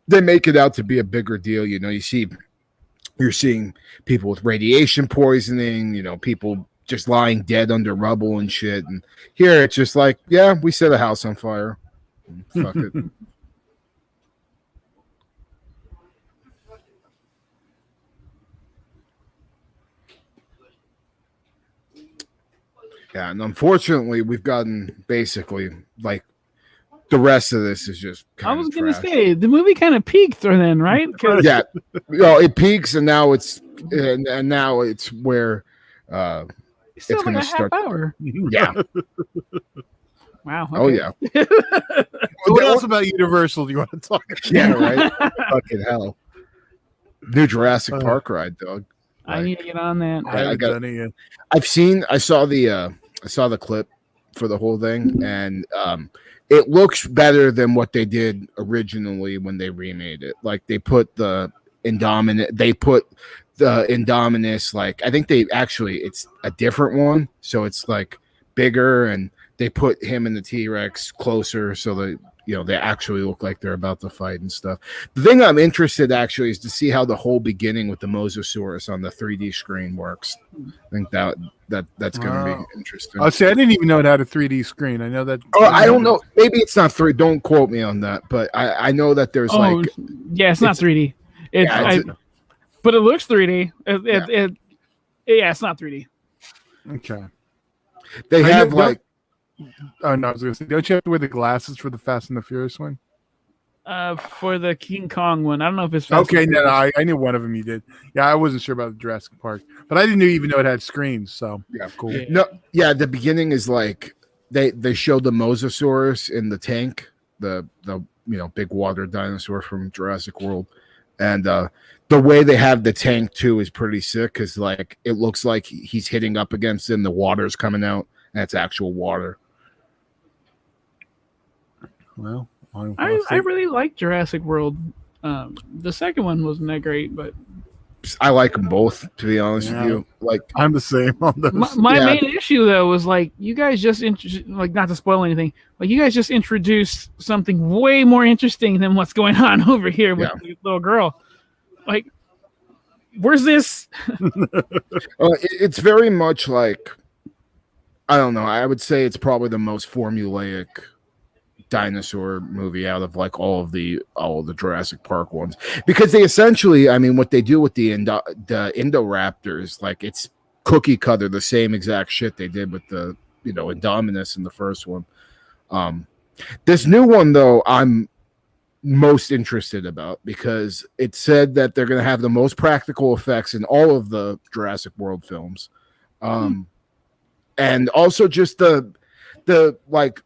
they make it out to be a bigger deal. You know, you're seeing people with radiation poisoning, you know, people just lying dead under rubble and shit. And here it's just like, yeah, we set a house on fire. Fuck it. Yeah, and unfortunately, we've gotten basically like the rest of this is just. I was going to say the movie kind of peaked then, right? Yeah, no, it peaks, and now it's now it's where it's going to start. Half hour. Yeah. Wow. Okay. Oh yeah. What else about Universal do you want to talk about? Yeah, right. Fucking hell. New Jurassic Park ride, dog. Like, I need to get on that. I haven't done it yet. I saw the clip for the whole thing, and it looks better than what they did originally when they remade it. Like they put the Indominus, like I think it's a different one, so it's like bigger, and they put him and the T-Rex closer so that they actually look like they're about to fight and stuff. The thing I'm interested actually is to see how the whole beginning with the Mosasaurus on the 3D screen works. I think that's going to be interesting. I didn't even know it had a 3D screen. I know that. Oh, I don't know. Maybe it's not 3D. Don't quote me on that, but I know that there's it's not 3D. But it looks 3D. It's not 3D. Okay. They have like. Oh no, I was going to say, don't you have to wear the glasses for the Fast and the Furious one? For the King Kong one, I don't know if it's okay. No, I knew one of them you did. Yeah, I wasn't sure about the Jurassic Park, but I didn't even know it had screens. So yeah, cool. Yeah. No, yeah, the beginning is like they showed the Mosasaurus in the tank, the big water dinosaur from Jurassic World, and the way they have the tank too is pretty sick because like it looks like he's hitting up against it and the water's coming out, and it's actual water. Well, I really like Jurassic World. The second one wasn't that great, but I like them both. To be honest with you, like I'm the same on those. My main issue though was like you guys just like not to spoil anything, like you guys just introduced something way more interesting than what's going on over here with the little girl. Like, where's this? It's very much like I don't know. I would say it's probably the most formulaic dinosaur movie out of like all of the Jurassic Park ones, because they essentially, I mean, what they do with the Indoraptors, like it's cookie cutter, the same exact shit they did with the Indominus in the first one. This new one though, I'm most interested about because it said that they're going to have the most practical effects in all of the Jurassic World films, and also just the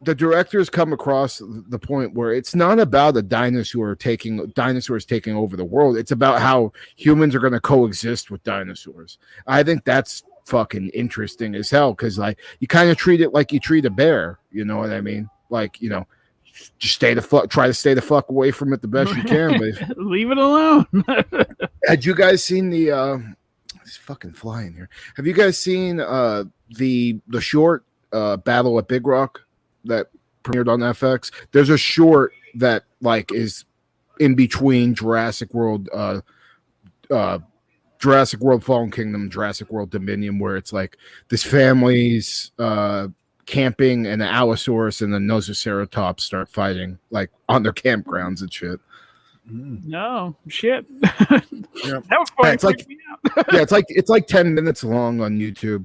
directors come across the point where it's not about dinosaurs taking over the world. It's about how humans are going to coexist with dinosaurs. I think that's fucking interesting as hell because like you kind of treat it like you treat a bear. You know what I mean? Like just try to stay the fuck away from it the best you can. But leave it alone. Had you guys seen this fucking fly in here? Have you guys seen the short? Battle at Big Rock that premiered on FX? There's a short that like is in between Jurassic World Fallen Kingdom, Jurassic World Dominion, where it's like this family's camping and the Allosaurus and the Nosoceratops start fighting like on their campgrounds and shit. No shit. Yep. That was fun. Yeah, it's like it's like 10 minutes long on YouTube.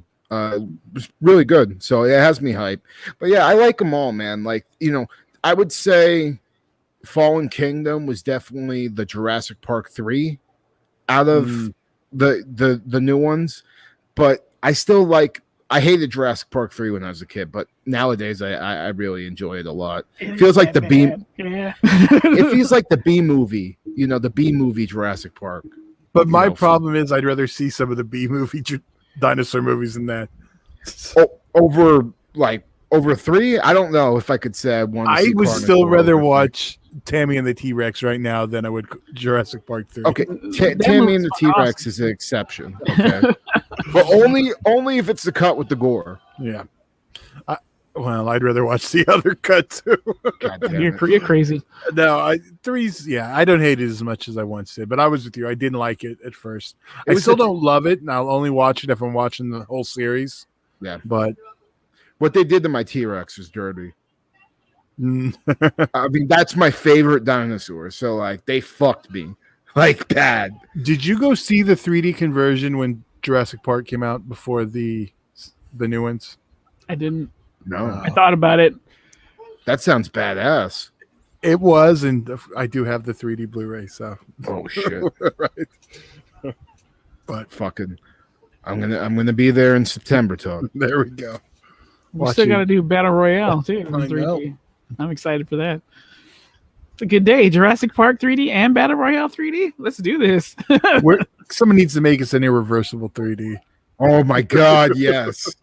It's really good, so it has me hyped. But yeah, I like them all, man. Like, I would say Fallen Kingdom was definitely the Jurassic Park 3 out of the new ones, but I still like. I hated Jurassic Park 3 when I was a kid, but nowadays I really enjoy it a lot. It feels like the B. Yeah. It feels like the B movie, the B movie Jurassic Park. But my problem is I'd rather see some of the B movie dinosaur movies than that. Over 3, I don't know if I could say I want to see I would Carnivore still rather over watch Tammy and the T-Rex right now than I would Jurassic Park 3. Okay, Tammy and the T-Rex is an exception. Okay, but only if it's the cut with the gore. Yeah. Well, I'd rather watch the other cut too. You're crazy. No, 3's. Yeah, I don't hate it as much as I once did, but I was with you. I didn't like it at first. I still don't love it, and I'll only watch it if I'm watching the whole series. Yeah, but what they did to my T-Rex was dirty. I mean, that's my favorite dinosaur. So like, they fucked me like bad. Did you go see the 3D conversion when Jurassic Park came out before the new ones? I didn't. No, I thought about it. That sounds badass. It was, and I do have the 3D Blu-ray. So oh shit, right. But fucking, I'm gonna be there in September. There we go. We still got to do Battle Royale too in 3D. I'm excited for that. It's a good day. Jurassic Park 3D and Battle Royale 3D. Let's do this. Someone needs to make us an irreversible 3D. Oh my god, yes.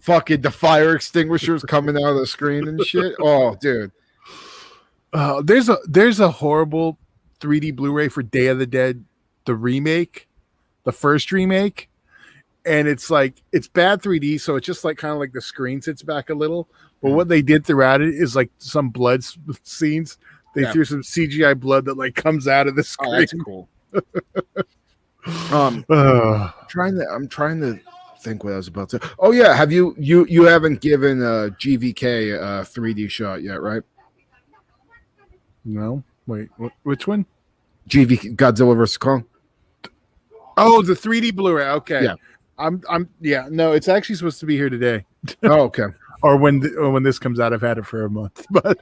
Fucking the fire extinguishers coming out of the screen and shit. Oh, dude. There's a horrible 3D Blu-ray for Day of the Dead, the remake, the first remake. And it's like, it's bad 3D, so it's just like kind of like the screen sits back a little. But what they did throughout it is like some blood scenes. They threw some CGI blood that like comes out of the screen. Oh, that's cool. I'm trying to think what I was about to. Oh yeah, have you haven't given GVK a 3D shot yet, right? No. Wait, which one? Godzilla vs. Kong. Oh, the 3D Blu-ray. Okay. Yeah. No, it's actually supposed to be here today. Oh, okay. Or when this comes out, I've had it for a month. But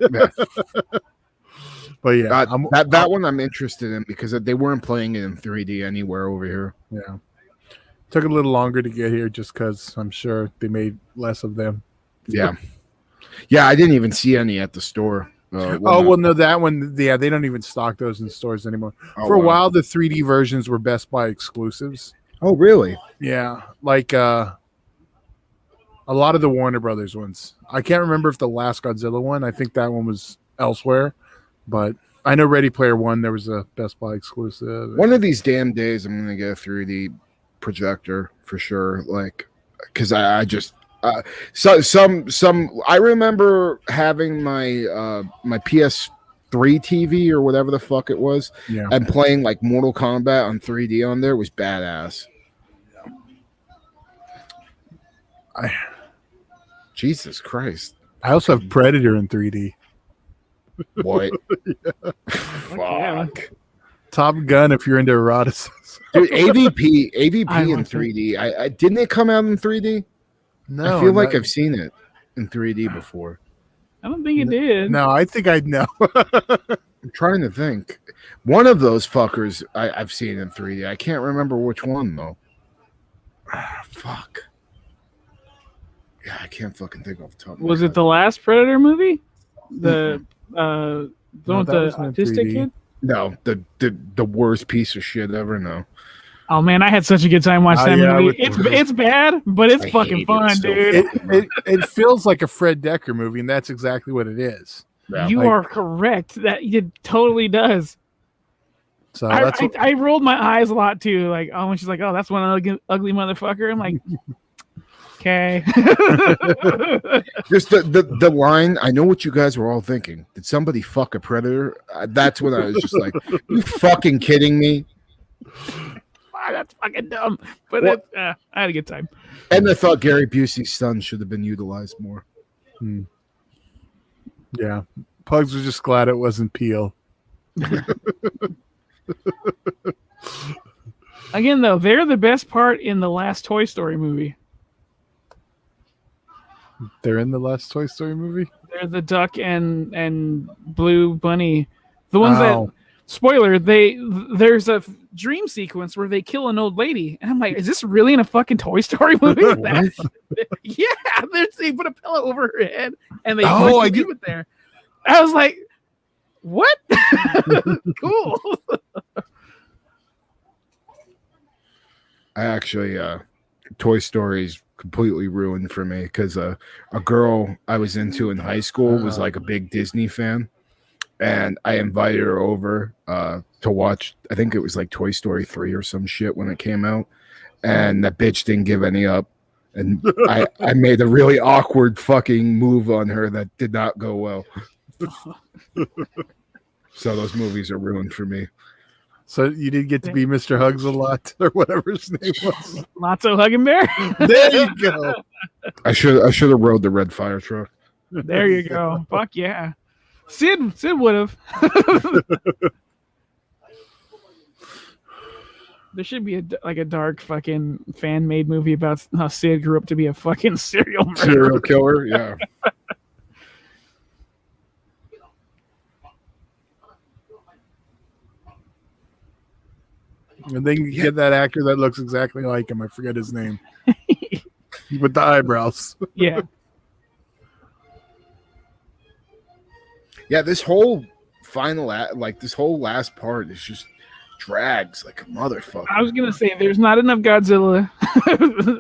yeah, that one I'm interested in because they weren't playing it in 3D anywhere over here. Yeah, took a little longer to get here just because I'm sure they made less of them. Yeah, I didn't even see any at the store. No, that one. Yeah, they don't even stock those in stores anymore. For a while, the 3D versions were Best Buy exclusives. Oh, really? Yeah, like a lot of the Warner Brothers ones. I can't remember if the last Godzilla one. I think that one was elsewhere, but I know Ready Player One. There was a Best Buy exclusive. One of these damn days, I'm gonna get a 3D projector for sure. Like, because I just I remember having my my PS3 TV or whatever the fuck it was, and playing like Mortal Kombat on 3D on there was badass. Jesus Christ! I also have Predator in 3D. What? Yeah. Fuck. Top Gun if you're into eroticism. Dude, AVP in 3D. I didn't it come out in 3D? No, I feel like I've seen it in 3D before. I don't think it did. No, I think I'd know. I'm trying to think. One of those fuckers I've seen in 3D. I can't remember which one though. Fuck. Yeah, I can't fucking think off the top. Was it the last Predator movie? The one with the autistic kid? No, the worst piece of shit ever. No. Oh man, I had such a good time watching that movie. It's bad, but it's fucking fun, dude. It feels like a Fred Decker movie, and that's exactly what it is. Yeah. You are correct. That it totally does. So I rolled my eyes a lot too. Like, oh, when she's like, "Oh, that's one ugly motherfucker," I'm like, okay. Just the line. I know what you guys were all thinking. Did somebody fuck a predator? That's when I was just like, "You fucking kidding me?" That's fucking dumb. But I had a good time. And I thought Gary Busey's son should have been utilized more. Yeah. Pugs was just glad it wasn't Peel. Again, though, they're the best part in the last Toy Story movie. They're in the last Toy Story movie? They're the duck and blue bunny. The ones that, spoiler, there's a dream sequence where they kill an old lady. And I'm like, is this really in a fucking Toy Story movie? Yeah, they put a pillow over her head and they leave it there. I was like, what? Cool. I actually, Toy Story's completely ruined for me because a girl I was into in high school was like a big Disney fan, and I invited her over to watch. I think it was like Toy Story 3 or some shit when it came out, and that bitch didn't give any up, and I made a really awkward fucking move on her that did not go well. So those movies are ruined for me. So you did get to be Mr. Hugs a lot, or whatever his name was. Lotso Hugging Bear. There you go. I should have rode the red fire truck. There you go. Fuck yeah. Sid would have. There should be a dark fucking fan made movie about how Sid grew up to be a fucking serial killer. Yeah. And then you get that actor that looks exactly like him. I forget his name. With the eyebrows. Yeah. Yeah, this whole this whole last part is just drags like a motherfucker. I was gonna say there's not enough Godzilla.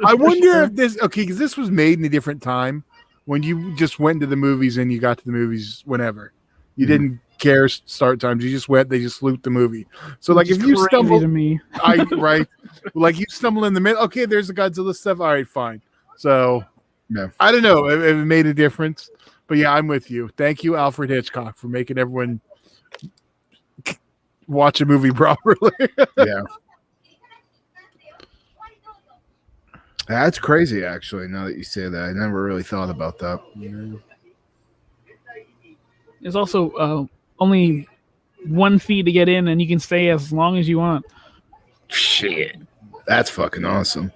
I wonder if because this was made in a different time when you just went to the movies and you got to the movies whenever. You didn't care start times. You just went. They just looped the movie. So like if you stumble, to me, like you stumble in the middle. Okay, there's the Godzilla stuff. All right, fine. So yeah. I don't know if it made a difference, but yeah, I'm with you. Thank you, Alfred Hitchcock, for making everyone watch a movie properly. Yeah, that's crazy. Actually, now that you say that, I never really thought about that. There's also only 1 fee to get in, and you can stay as long as you want. Shit, that's fucking awesome.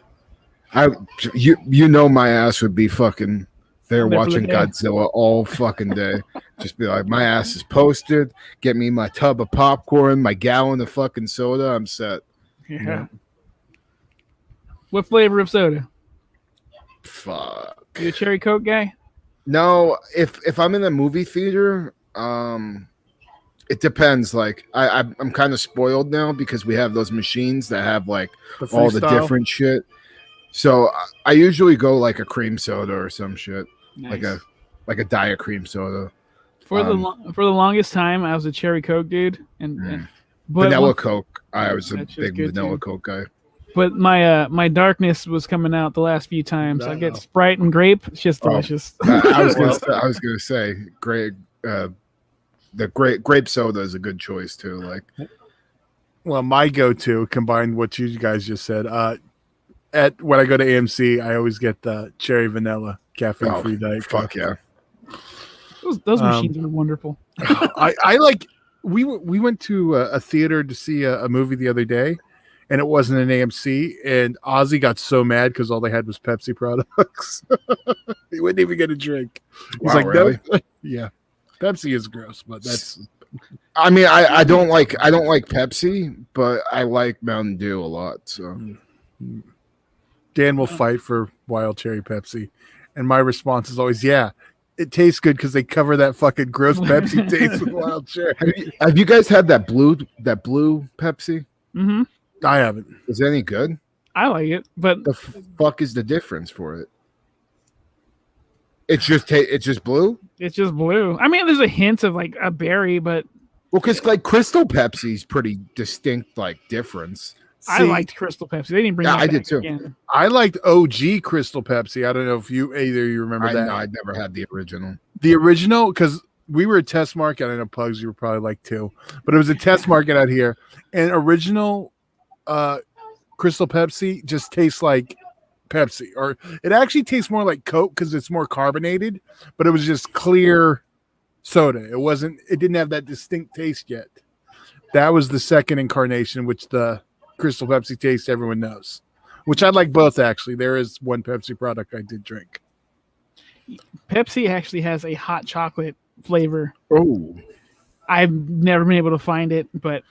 You know my ass would be fucking there watching Godzilla all fucking day. Just be like, my ass is posted. Get me my tub of popcorn, my gallon of fucking soda. I'm set. Yeah. What flavor of soda? Fuck. You a cherry Coke guy? No, if I'm in a movie theater, it depends. Like I'm kind of spoiled now because we have those machines that have like all the different shit. So I usually go like a cream soda or some shit, nice. like a diet cream soda. For the longest time, I was a cherry Coke dude, and vanilla Coke. I was a big vanilla Coke guy. But my darkness was coming out the last few times. I get Sprite and grape. It's just delicious. I was gonna say grape. The grape soda is a good choice too. Like, well, my go-to combined what you guys just said. When I go to AMC, I always get the cherry vanilla caffeine-free diet. Fuck yeah! Those machines are wonderful. I like. We went to a theater to see a movie the other day, and it wasn't an AMC. And Ozzy got so mad because all they had was Pepsi products. He wouldn't even get a drink. He's like, really? No. Yeah, Pepsi is gross, but that's. I mean, I don't like Pepsi, but I like Mountain Dew a lot. So Dan will fight for Wild Cherry Pepsi, and my response is always, "Yeah, it tastes good because they cover that fucking gross Pepsi taste with Wild Cherry." Have you guys had that blue Pepsi? Mm-hmm. I haven't. Is it any good? I like it, but the fuck is the difference for it? It's just blue. It's just blue. I mean, there's a hint of like a berry, but because like Crystal Pepsi's pretty distinct, like difference. I liked Crystal Pepsi. They didn't bring that I back did too. Again. I liked OG Crystal Pepsi. I don't know if you remember that. No, I never had the original. The original, because we were a test market. I know Pugs, you were probably like 2, but it was a test market out here. And original Crystal Pepsi just tastes like Pepsi, or it actually tastes more like Coke because it's more carbonated, but it was just clear soda. It didn't have that distinct taste yet. That was the second incarnation, which the Crystal Pepsi taste everyone knows. Which I like both, actually. There is one Pepsi product I did drink. Pepsi actually has a hot chocolate flavor. Oh, I've never been able to find it, but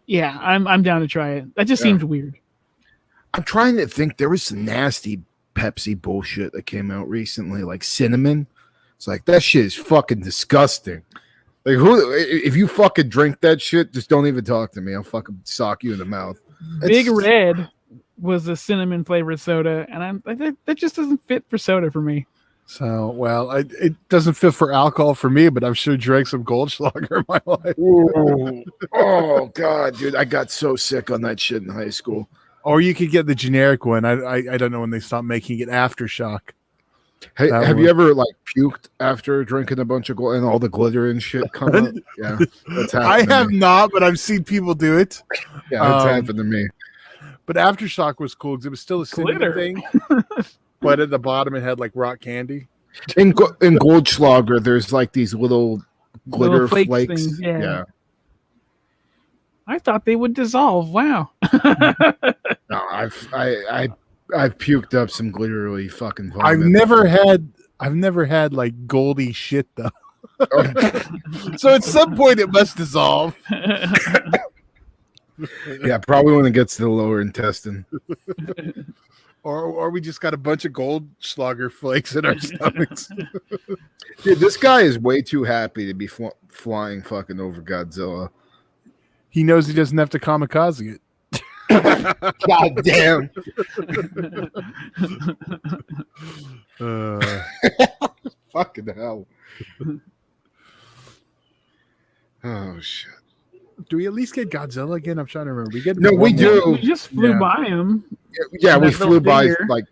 yeah, I'm down to try it. That just seems weird. I'm trying to think. There was some nasty Pepsi bullshit that came out recently, like cinnamon. It's like that shit is fucking disgusting. Like, if you fucking drink that shit, just don't even talk to me. I'll fucking sock you in the mouth. Big Red was a cinnamon flavored soda, and that just doesn't fit for soda for me. So, well, it doesn't fit for alcohol for me, but I've sure drank some Goldschlager in my life. Ooh. Oh god, dude, I got so sick on that shit in high school. Or you could get the generic one. I don't know when they stopped making it, Aftershock. Hey, have you ever like puked after drinking a bunch of gold and all the glitter and shit come up? Yeah, that's happened. I have not, but I've seen people do it. Yeah, that's happened to me. But Aftershock was cool because it was still a cinnamon thing, but at the bottom it had like rock candy. In Goldschlager, there's like these little glitter flakes flakes. things, yeah. I thought they would dissolve. Wow. No, I've puked up some glittery fucking vomit. I've never had like goldy shit though. So at some point it must dissolve. Yeah, probably when it gets to the lower intestine. Or we just got a bunch of Goldschlager flakes in our stomachs. Dude, this guy is way too happy to be flying fucking over Godzilla. He knows he doesn't have to kamikaze it. God damn. Fucking hell. Oh shit. Do we at least get Godzilla again? I'm trying to remember. We do. We just flew by him. Yeah, we flew by figure. like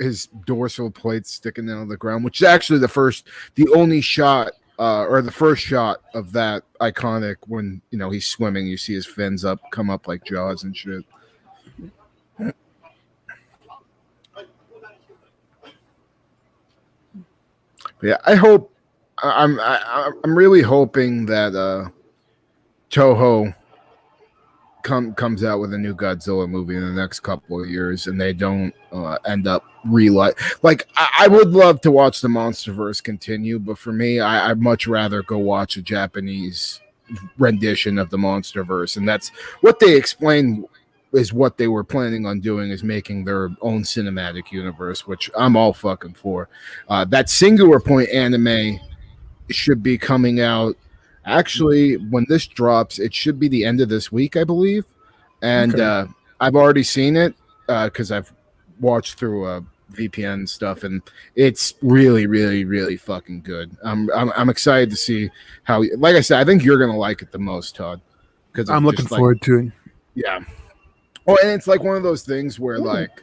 his dorsal plate sticking out of the ground, which is actually the only shot, or the first shot of that iconic when he's swimming. You see his fins come up like Jaws and shit. Yeah, I'm really hoping that Toho comes out with a new Godzilla movie in the next couple of years, and they don't end up like I would love to watch the MonsterVerse continue, but for me, I'd much rather go watch a Japanese rendition of the MonsterVerse, and that's what they explain is what they were planning on doing, is making their own cinematic universe, which I'm all fucking for. That Singular Point anime should be coming out. Actually, when this drops, it should be the end of this week, I believe. And I've already seen it because I've watched through VPN stuff, and it's really, really, really fucking good. I'm excited to see how. Like I said, I think you're gonna like it the most, Todd. Because I'm looking forward to it. Yeah. Oh, and it's like one of those things where like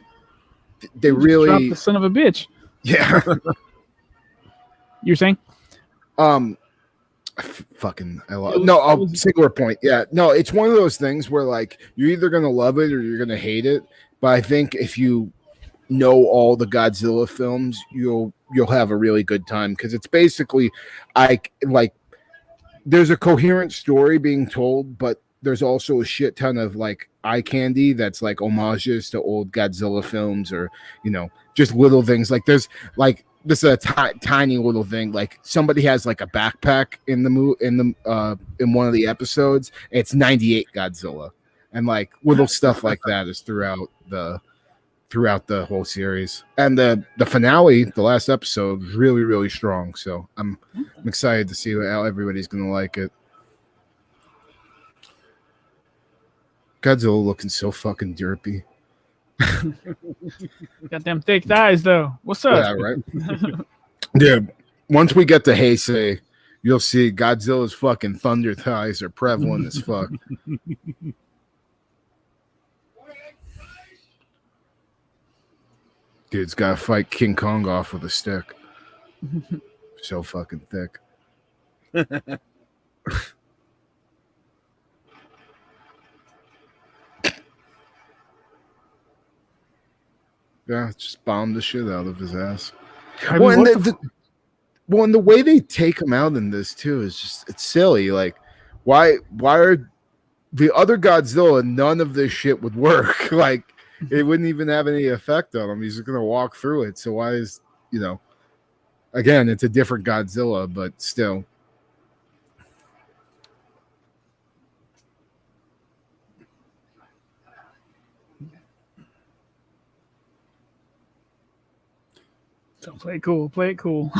they really dropped the son of a bitch. Yeah. You're saying? Singular Point. Yeah, no, it's one of those things where like you're either gonna love it or you're gonna hate it. But I think if you know all the Godzilla films, you'll have a really good time, because it's basically like there's a coherent story being told, but there's also a shit ton of like eye candy that's like homages to old Godzilla films, or just little things. Like there's like this is a tiny little thing. Like somebody has like a backpack in one of the episodes. It's 98 Godzilla, and like little stuff like that is throughout the whole series. And the finale, the last episode, was really, really strong. So I'm excited to see how everybody's gonna like it. Godzilla looking so fucking derpy. Got them thick thighs though. What's up? Yeah, right. Dude, once we get to Heisei, you'll see Godzilla's fucking thunder thighs are prevalent as fuck. Dude's got to fight King Kong off with a stick. So fucking thick. Yeah, just bombed the shit out of his ass. I mean, Well, and the way they take him out in this too is just—it's silly. Like, why are the other Godzilla? None of this shit would work. Like, it wouldn't even have any effect on him. He's just gonna walk through it. So why is again, it's a different Godzilla, but still. So play it cool. Play it cool.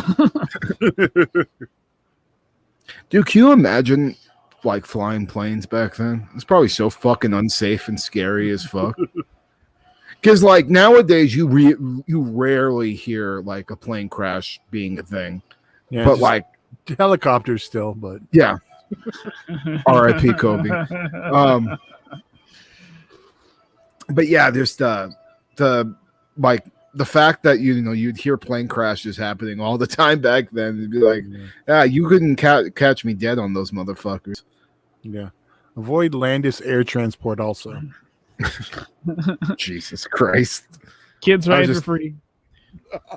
Dude, can you imagine like flying planes back then? It's probably so fucking unsafe and scary as fuck. Because like nowadays, you rarely hear like a plane crash being a thing. Yeah, but like helicopters still, but yeah. R.I.P. Kobe. But yeah, there's the like the fact that you'd hear plane crashes happening all the time back then. It'd be like, yeah, you couldn't catch me dead on those motherfuckers. Yeah, avoid landis air transport also. Jesus Christ, kids ride for free.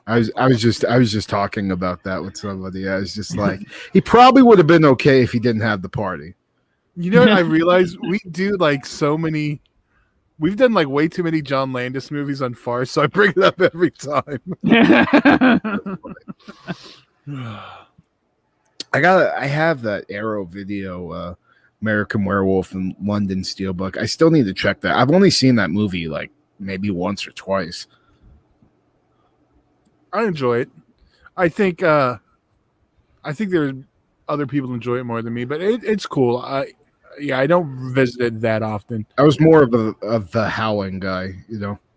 I was just talking about that with somebody. I was just like, he probably would have been okay if he didn't have the party. You know what I realized? We do like so many. We've done like way too many John Landis movies on Farce, so I bring it up every time. I have that Arrow video, American Werewolf and London Steelbook. I still need to check that. I've only seen that movie like maybe once or twice. I enjoy it. I think there are other people who enjoy it more than me, but it's cool. I don't visit it that often. I was more of the Howling guy,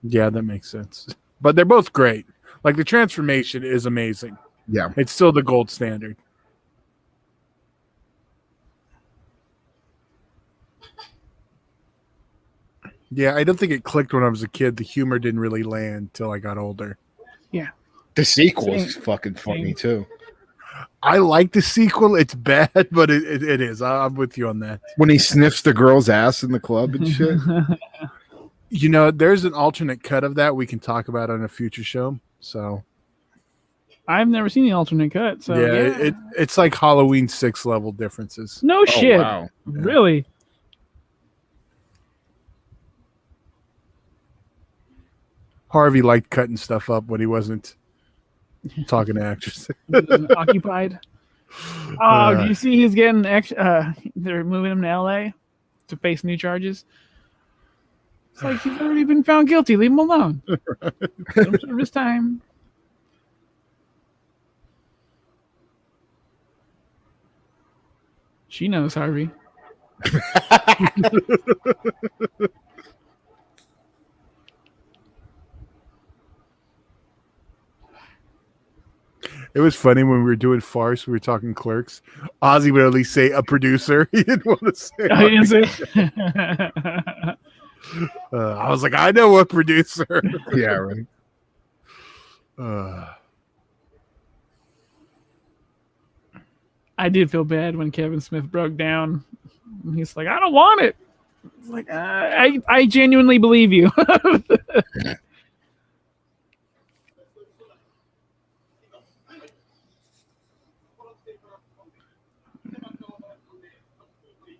Yeah, that makes sense. But they're both great. Like the transformation is amazing. Yeah, it's still the gold standard. Yeah, I don't think it clicked when I was a kid. The humor didn't really land till I got older. Yeah, the sequel is fucking funny too. I like the sequel. It's bad, but it is. I'm with you on that. When he sniffs the girl's ass in the club and shit. There's an alternate cut of that we can talk about on a future show. So I've never seen the alternate cut. So yeah. It's like Halloween 6 level differences. No shit. Wow. Really? Harvey liked cutting stuff up when he wasn't talking to actors. Occupied. Oh, do you see he's getting they're moving him to LA to face new charges? It's like he's already been found guilty. Leave him alone. Let him serve his time. She knows, Harvey. It was funny when we were doing Farce, we were talking Clerks. Ozzy would at least say a producer. He didn't want to say I was like, I know what producer. Yeah, right. I did feel bad when Kevin Smith broke down. He's like, I don't want it. It's like, I genuinely believe you.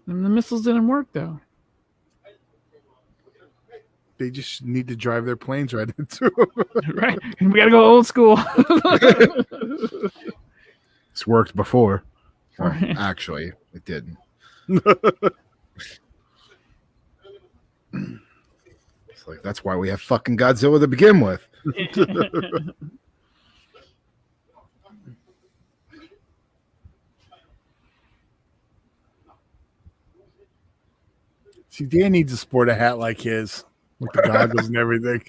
And the missiles didn't work, though. They just need to drive their planes right into them. Right. And we got to go old school. It's worked before. Well, actually, it didn't. It's like, that's why we have fucking Godzilla to begin with. See, Dan needs to sport a hat like his with the goggles and everything.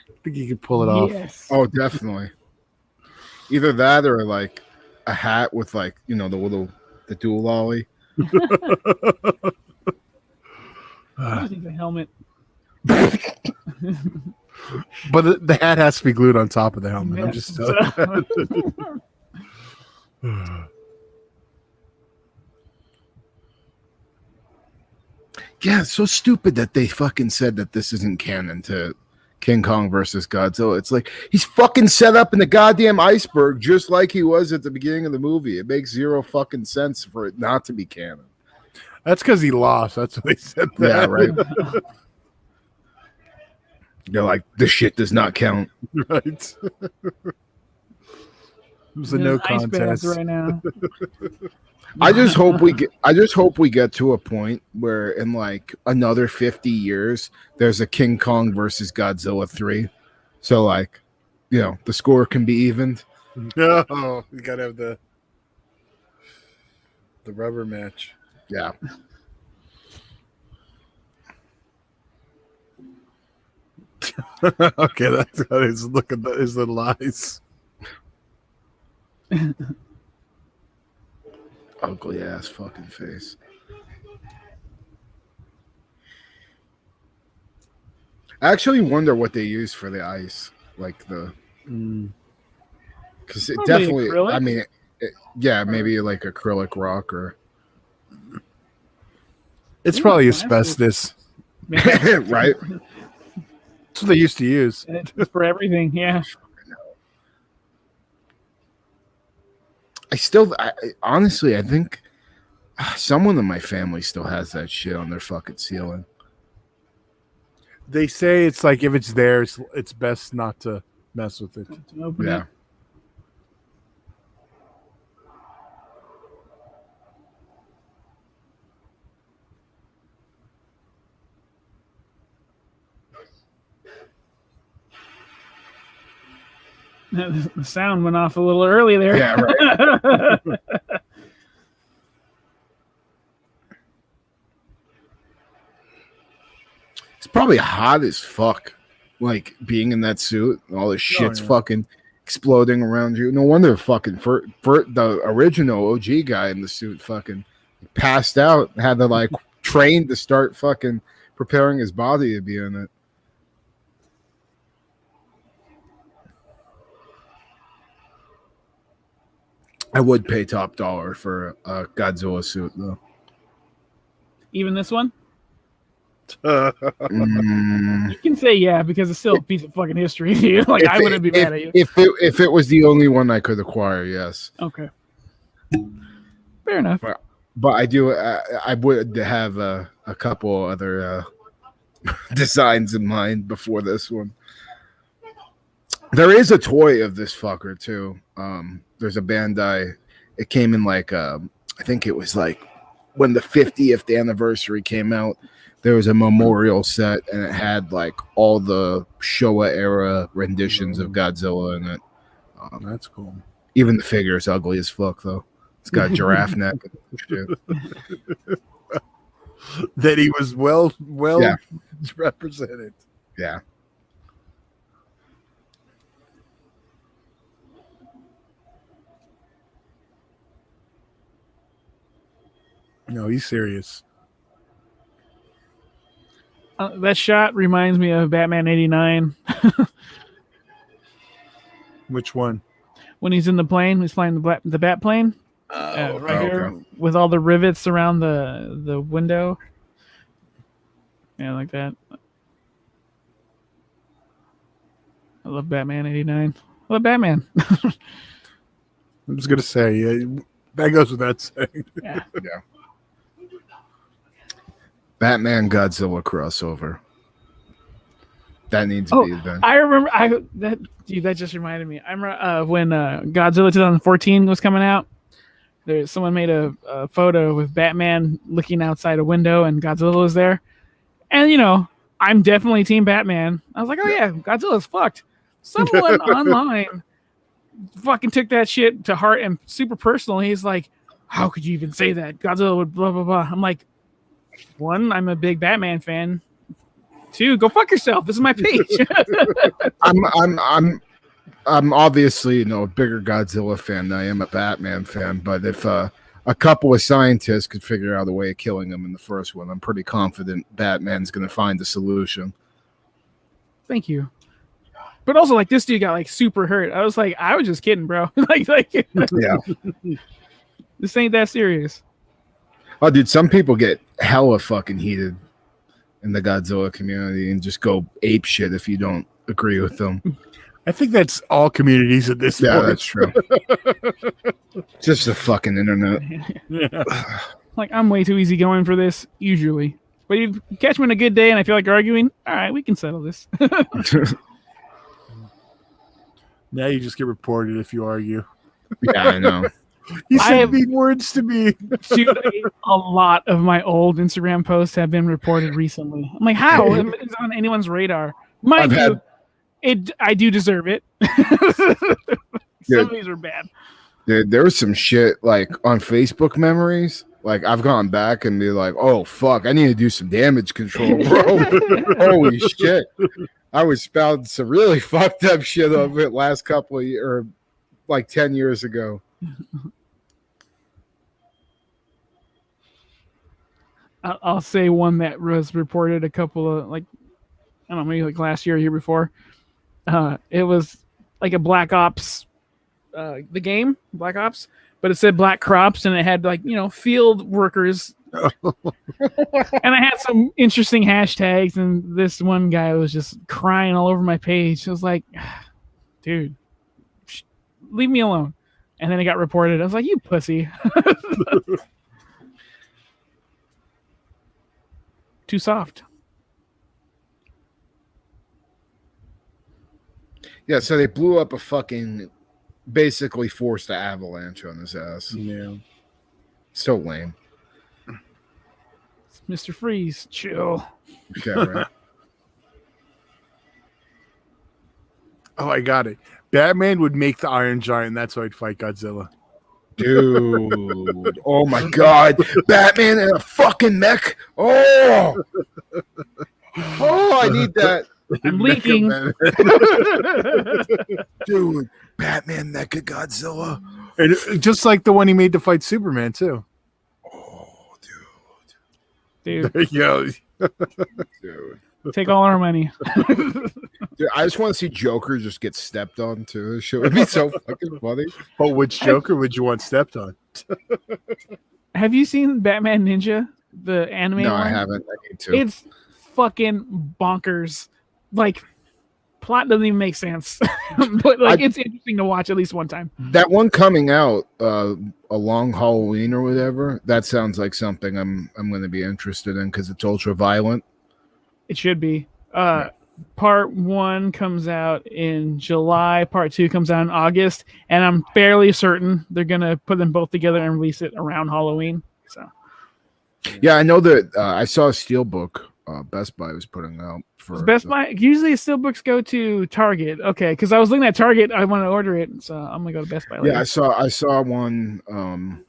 I think he could pull it off. Oh, definitely. Either that or like a hat with like, the dual ollie. I think the helmet. But the hat has to be glued on top of the helmet. Yeah. I'm just Yeah, it's so stupid that they fucking said that this isn't canon to King Kong versus Godzilla. It's like he's fucking set up in the goddamn iceberg just like he was at the beginning of the movie. It makes zero fucking sense for it not to be canon. That's because he lost. That's what they said. That. Yeah, right. They're like, this shit does not count. Right. It was a no contest right now. I just hope we get to a point where in like another 50 years there's a King Kong versus Godzilla 3. So like, you know, the score can be evened. Oh, you gotta have the rubber match. Yeah. Okay, that's how he's looking at his little eyes. Ugly ass fucking face. I actually wonder what they use for the ice, like the, because it Probably definitely. acrylic? I mean, yeah, maybe like acrylic rock or It's probably asbestos. right. That's what they used to use. It's for everything, yeah. Honestly, I think someone in my family still has that shit on their fucking ceiling. They say it's like if it's there, it's best not to mess with it. Yeah. The sound went off a little early there. Yeah, right. It's probably hot as fuck, like being in that suit. All this shit's fucking exploding around you. No wonder fucking for the original OG guy in the suit fucking passed out. Had to like train to start fucking preparing his body to be in it. I would pay top dollar for a Godzilla suit, though. Even this one? You can say yeah, because it's still a piece of fucking history. Like, I wouldn't be mad at you. If it was the only one I could acquire, yes. Okay. Fair enough. But I do. I would have a couple other designs in mind before this one. There is a toy of this fucker too. There's a Bandai. It came in like I think it was like when the 50th anniversary came out. There was a memorial set, and it had like all the Showa era renditions of Godzilla in it. That's cool. Even the figure is ugly as fuck, though. It's got a giraffe neck. And shit. That he was well represented. Yeah. No, he's serious. That shot reminds me of Batman 89. Which one? When he's in the plane, he's flying the bat plane. Right here with all the rivets around the window. Yeah, like that. I love Batman 89. I love Batman. I was going to say, that goes without saying. Yeah. Yeah. Batman Godzilla crossover. That needs to be done. I remember that just reminded me. I remember when Godzilla 2014 was coming out. Someone made a photo with Batman looking outside a window and Godzilla was there. And you know, I'm definitely Team Batman. I was like, oh yeah, Godzilla's fucked. Someone online fucking took that shit to heart and super personal. He's like, how could you even say that? Godzilla would blah blah blah. I'm like, one, I'm a big Batman fan. Two, go fuck yourself. This is my page. I'm obviously a bigger Godzilla fan than I am a Batman fan. But if a couple of scientists could figure out a way of killing him in the first one, I'm pretty confident Batman's going to find a solution. Thank you. But also, like, this dude got like super hurt. I was like, I was just kidding, bro. like, yeah, this ain't that serious. Oh, dude, some people get hella fucking heated in the Godzilla community and just go ape shit if you don't agree with them. I think that's all communities at this Yeah, point. that's true. Just the fucking internet. Yeah. Like, I'm way too easygoing for this, usually. But you catch me on a good day and I feel like arguing, all right, we can settle this. Now you just get reported if you argue. Yeah, I know. You I said have- mean words to me. Dude, a lot of my old Instagram posts have been reported recently. I'm like, how? It's on anyone's radar. Mind I've you, I do deserve it. Some of these are bad. There was some shit like on Facebook memories. Like I've gone back and be like, oh fuck, I need to do some damage control, bro. Holy shit. I was spouting some really fucked up shit of it last couple of years, or like 10 years ago. I'll say one that was reported a couple of, like, I don't know, maybe like last year or year before. It was like a Black Ops, the game, Black Ops, but it said Black Crops and it had, like, you know, field workers. And I had some interesting hashtags, and this one guy was just crying all over my page. I was like, dude, leave me alone. And then it got reported. I was like, you pussy. Too soft. Yeah, so they blew up a fucking, basically forced an avalanche on his ass. Yeah. So lame. Mr. Freeze, chill. Yeah, right. Oh, I got it. Batman would make the Iron Giant. That's why I'd fight Godzilla. Dude. Oh my god. Batman in a fucking mech. Oh. Oh, I need that. I'm leaking. Dude. Batman Mecha Godzilla. And just like the one he made to fight Superman, too. Oh, Dude, There you go. dude. take all our money. Dude, I just want to see Joker just get stepped on too. This shit would be so fucking funny. But which Joker would you want stepped on? Have you seen Batman Ninja, the anime? No, one? I haven't. I need to. It's fucking bonkers. Like, plot doesn't even make sense. But like, it's interesting to watch at least one time. That one coming out, along Halloween or whatever. That sounds like something I'm going to be interested in because it's ultra violent. It should be. Part 1 comes out in July. Part 2 comes out in August, and I'm fairly certain they're gonna put them both together and release it around Halloween. So, Yeah, I know that. I saw a steelbook. Best Buy was putting out for Best Buy. Usually, steelbooks go to Target. Okay, because I was looking at Target, I want to order it, so I'm gonna go to Best Buy. Later. Yeah, I saw one.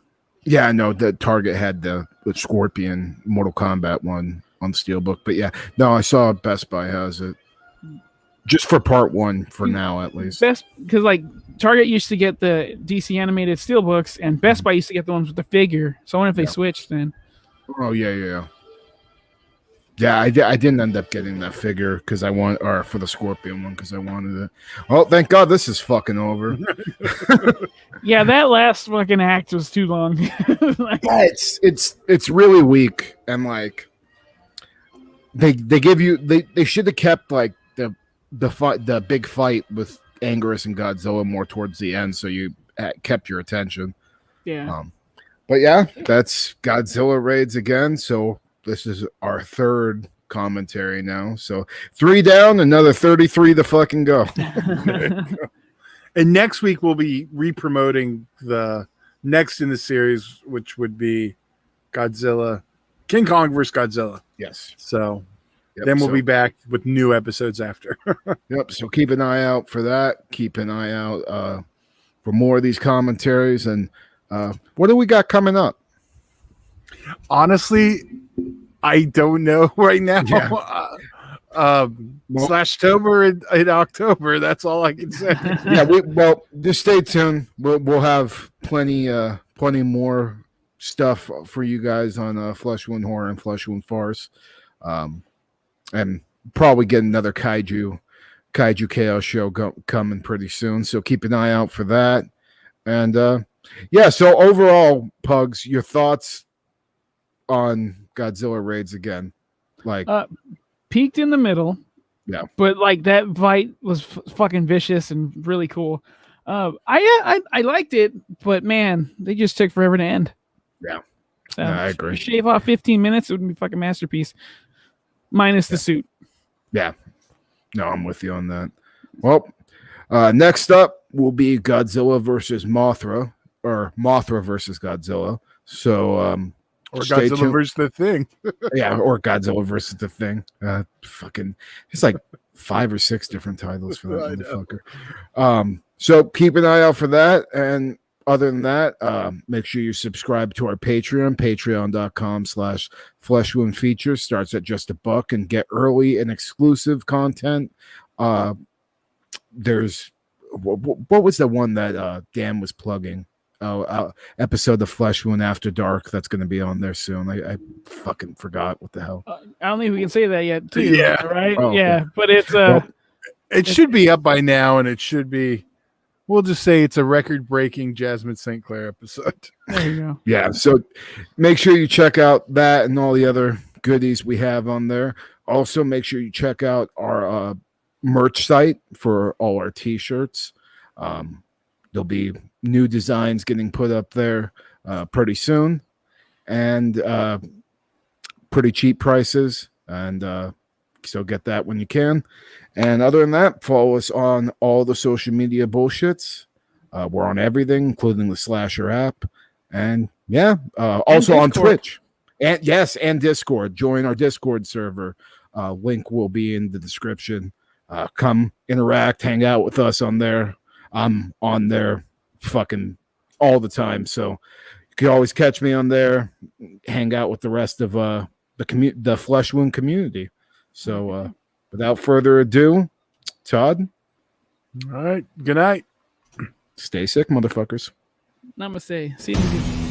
Yeah, I know that Target had the Scorpion Mortal Kombat one on steelbook, but yeah, no, I saw Best Buy has it just for part 1 for now at least. Best, because like Target used to get the DC animated steelbooks, and Best Buy used to get the ones with the figure. So I wonder if they switched then. Oh yeah. I didn't end up getting that figure because for the Scorpion one because I wanted it. Oh, thank God this is fucking over. Yeah, that last fucking act was too long. Yeah, it's really weak, and like they give you they should have kept like the big fight with Anguirus and Godzilla more towards the end, so you kept your attention. Yeah. But yeah, that's Godzilla raids again. So this is our 3rd commentary now. So 3 down, another 33 to fucking go. And next week we'll be re-promoting the next in the series, which would be Godzilla, King Kong versus Godzilla. Yes. So Yep, then we'll be back with new episodes after. Yep. So keep an eye out for that. Keep an eye out for more of these commentaries. And what do we got coming up? Honestly, I don't know right now. Yeah. /Tober in October. That's all I can say. Yeah. Just stay tuned. We'll have plenty more stuff for you guys on Flesh Wound Horror and Flesh Wound Farce. And probably get another KAIJU KAOS show coming pretty soon. So keep an eye out for that. And so overall, Pugs, your thoughts on Godzilla raids again? Like Peaked in the middle. Yeah. But like that fight was fucking vicious and really cool. I liked it, but man, they just took forever to end. Yeah. So No, I agree. Shave off 15 minutes, it would be a fucking masterpiece. Minus the suit. Yeah. No, I'm with you on that. Well, next up will be Godzilla versus Mothra, or Mothra versus Godzilla. So, Or stay Godzilla tuned. versus the Thing. Yeah, or Godzilla versus the Thing. Fucking, it's like 5 or 6 different titles for that I know. motherfucker. So keep an eye out for that. And other than that, make sure you subscribe to our Patreon, patreon.com/fleshwoundfeatures. Starts at just $1 and get early and exclusive content. There's what was the one that Dan was plugging? Episode of Flesh Wound After Dark that's going to be on there soon. I fucking forgot what the hell. I don't think we can say that yet, too. Yeah. Right? Oh, yeah. okay. But it's It should be up by now, and it should be. We'll just say it's a record-breaking Jasmine St. Clair episode. there you go. Yeah, so make sure you check out that and all the other goodies we have on there. Also, make sure you check out our merch site for all our t-shirts. There'll be new designs getting put up there pretty soon, and pretty cheap prices. And so get that when you can. And other than that, follow us on all the social media bullshits. We're on everything, including the Slasher app. And yeah, also on Twitch. And Discord. Join our Discord server. Link will be in the description. Come interact, hang out with us on there. I'm on there fucking all the time. So you can always catch me on there, hang out with the rest of the Flesh Wound community. So without further ado, Todd. All right. Good night. Stay sick, motherfuckers. Namaste. See you.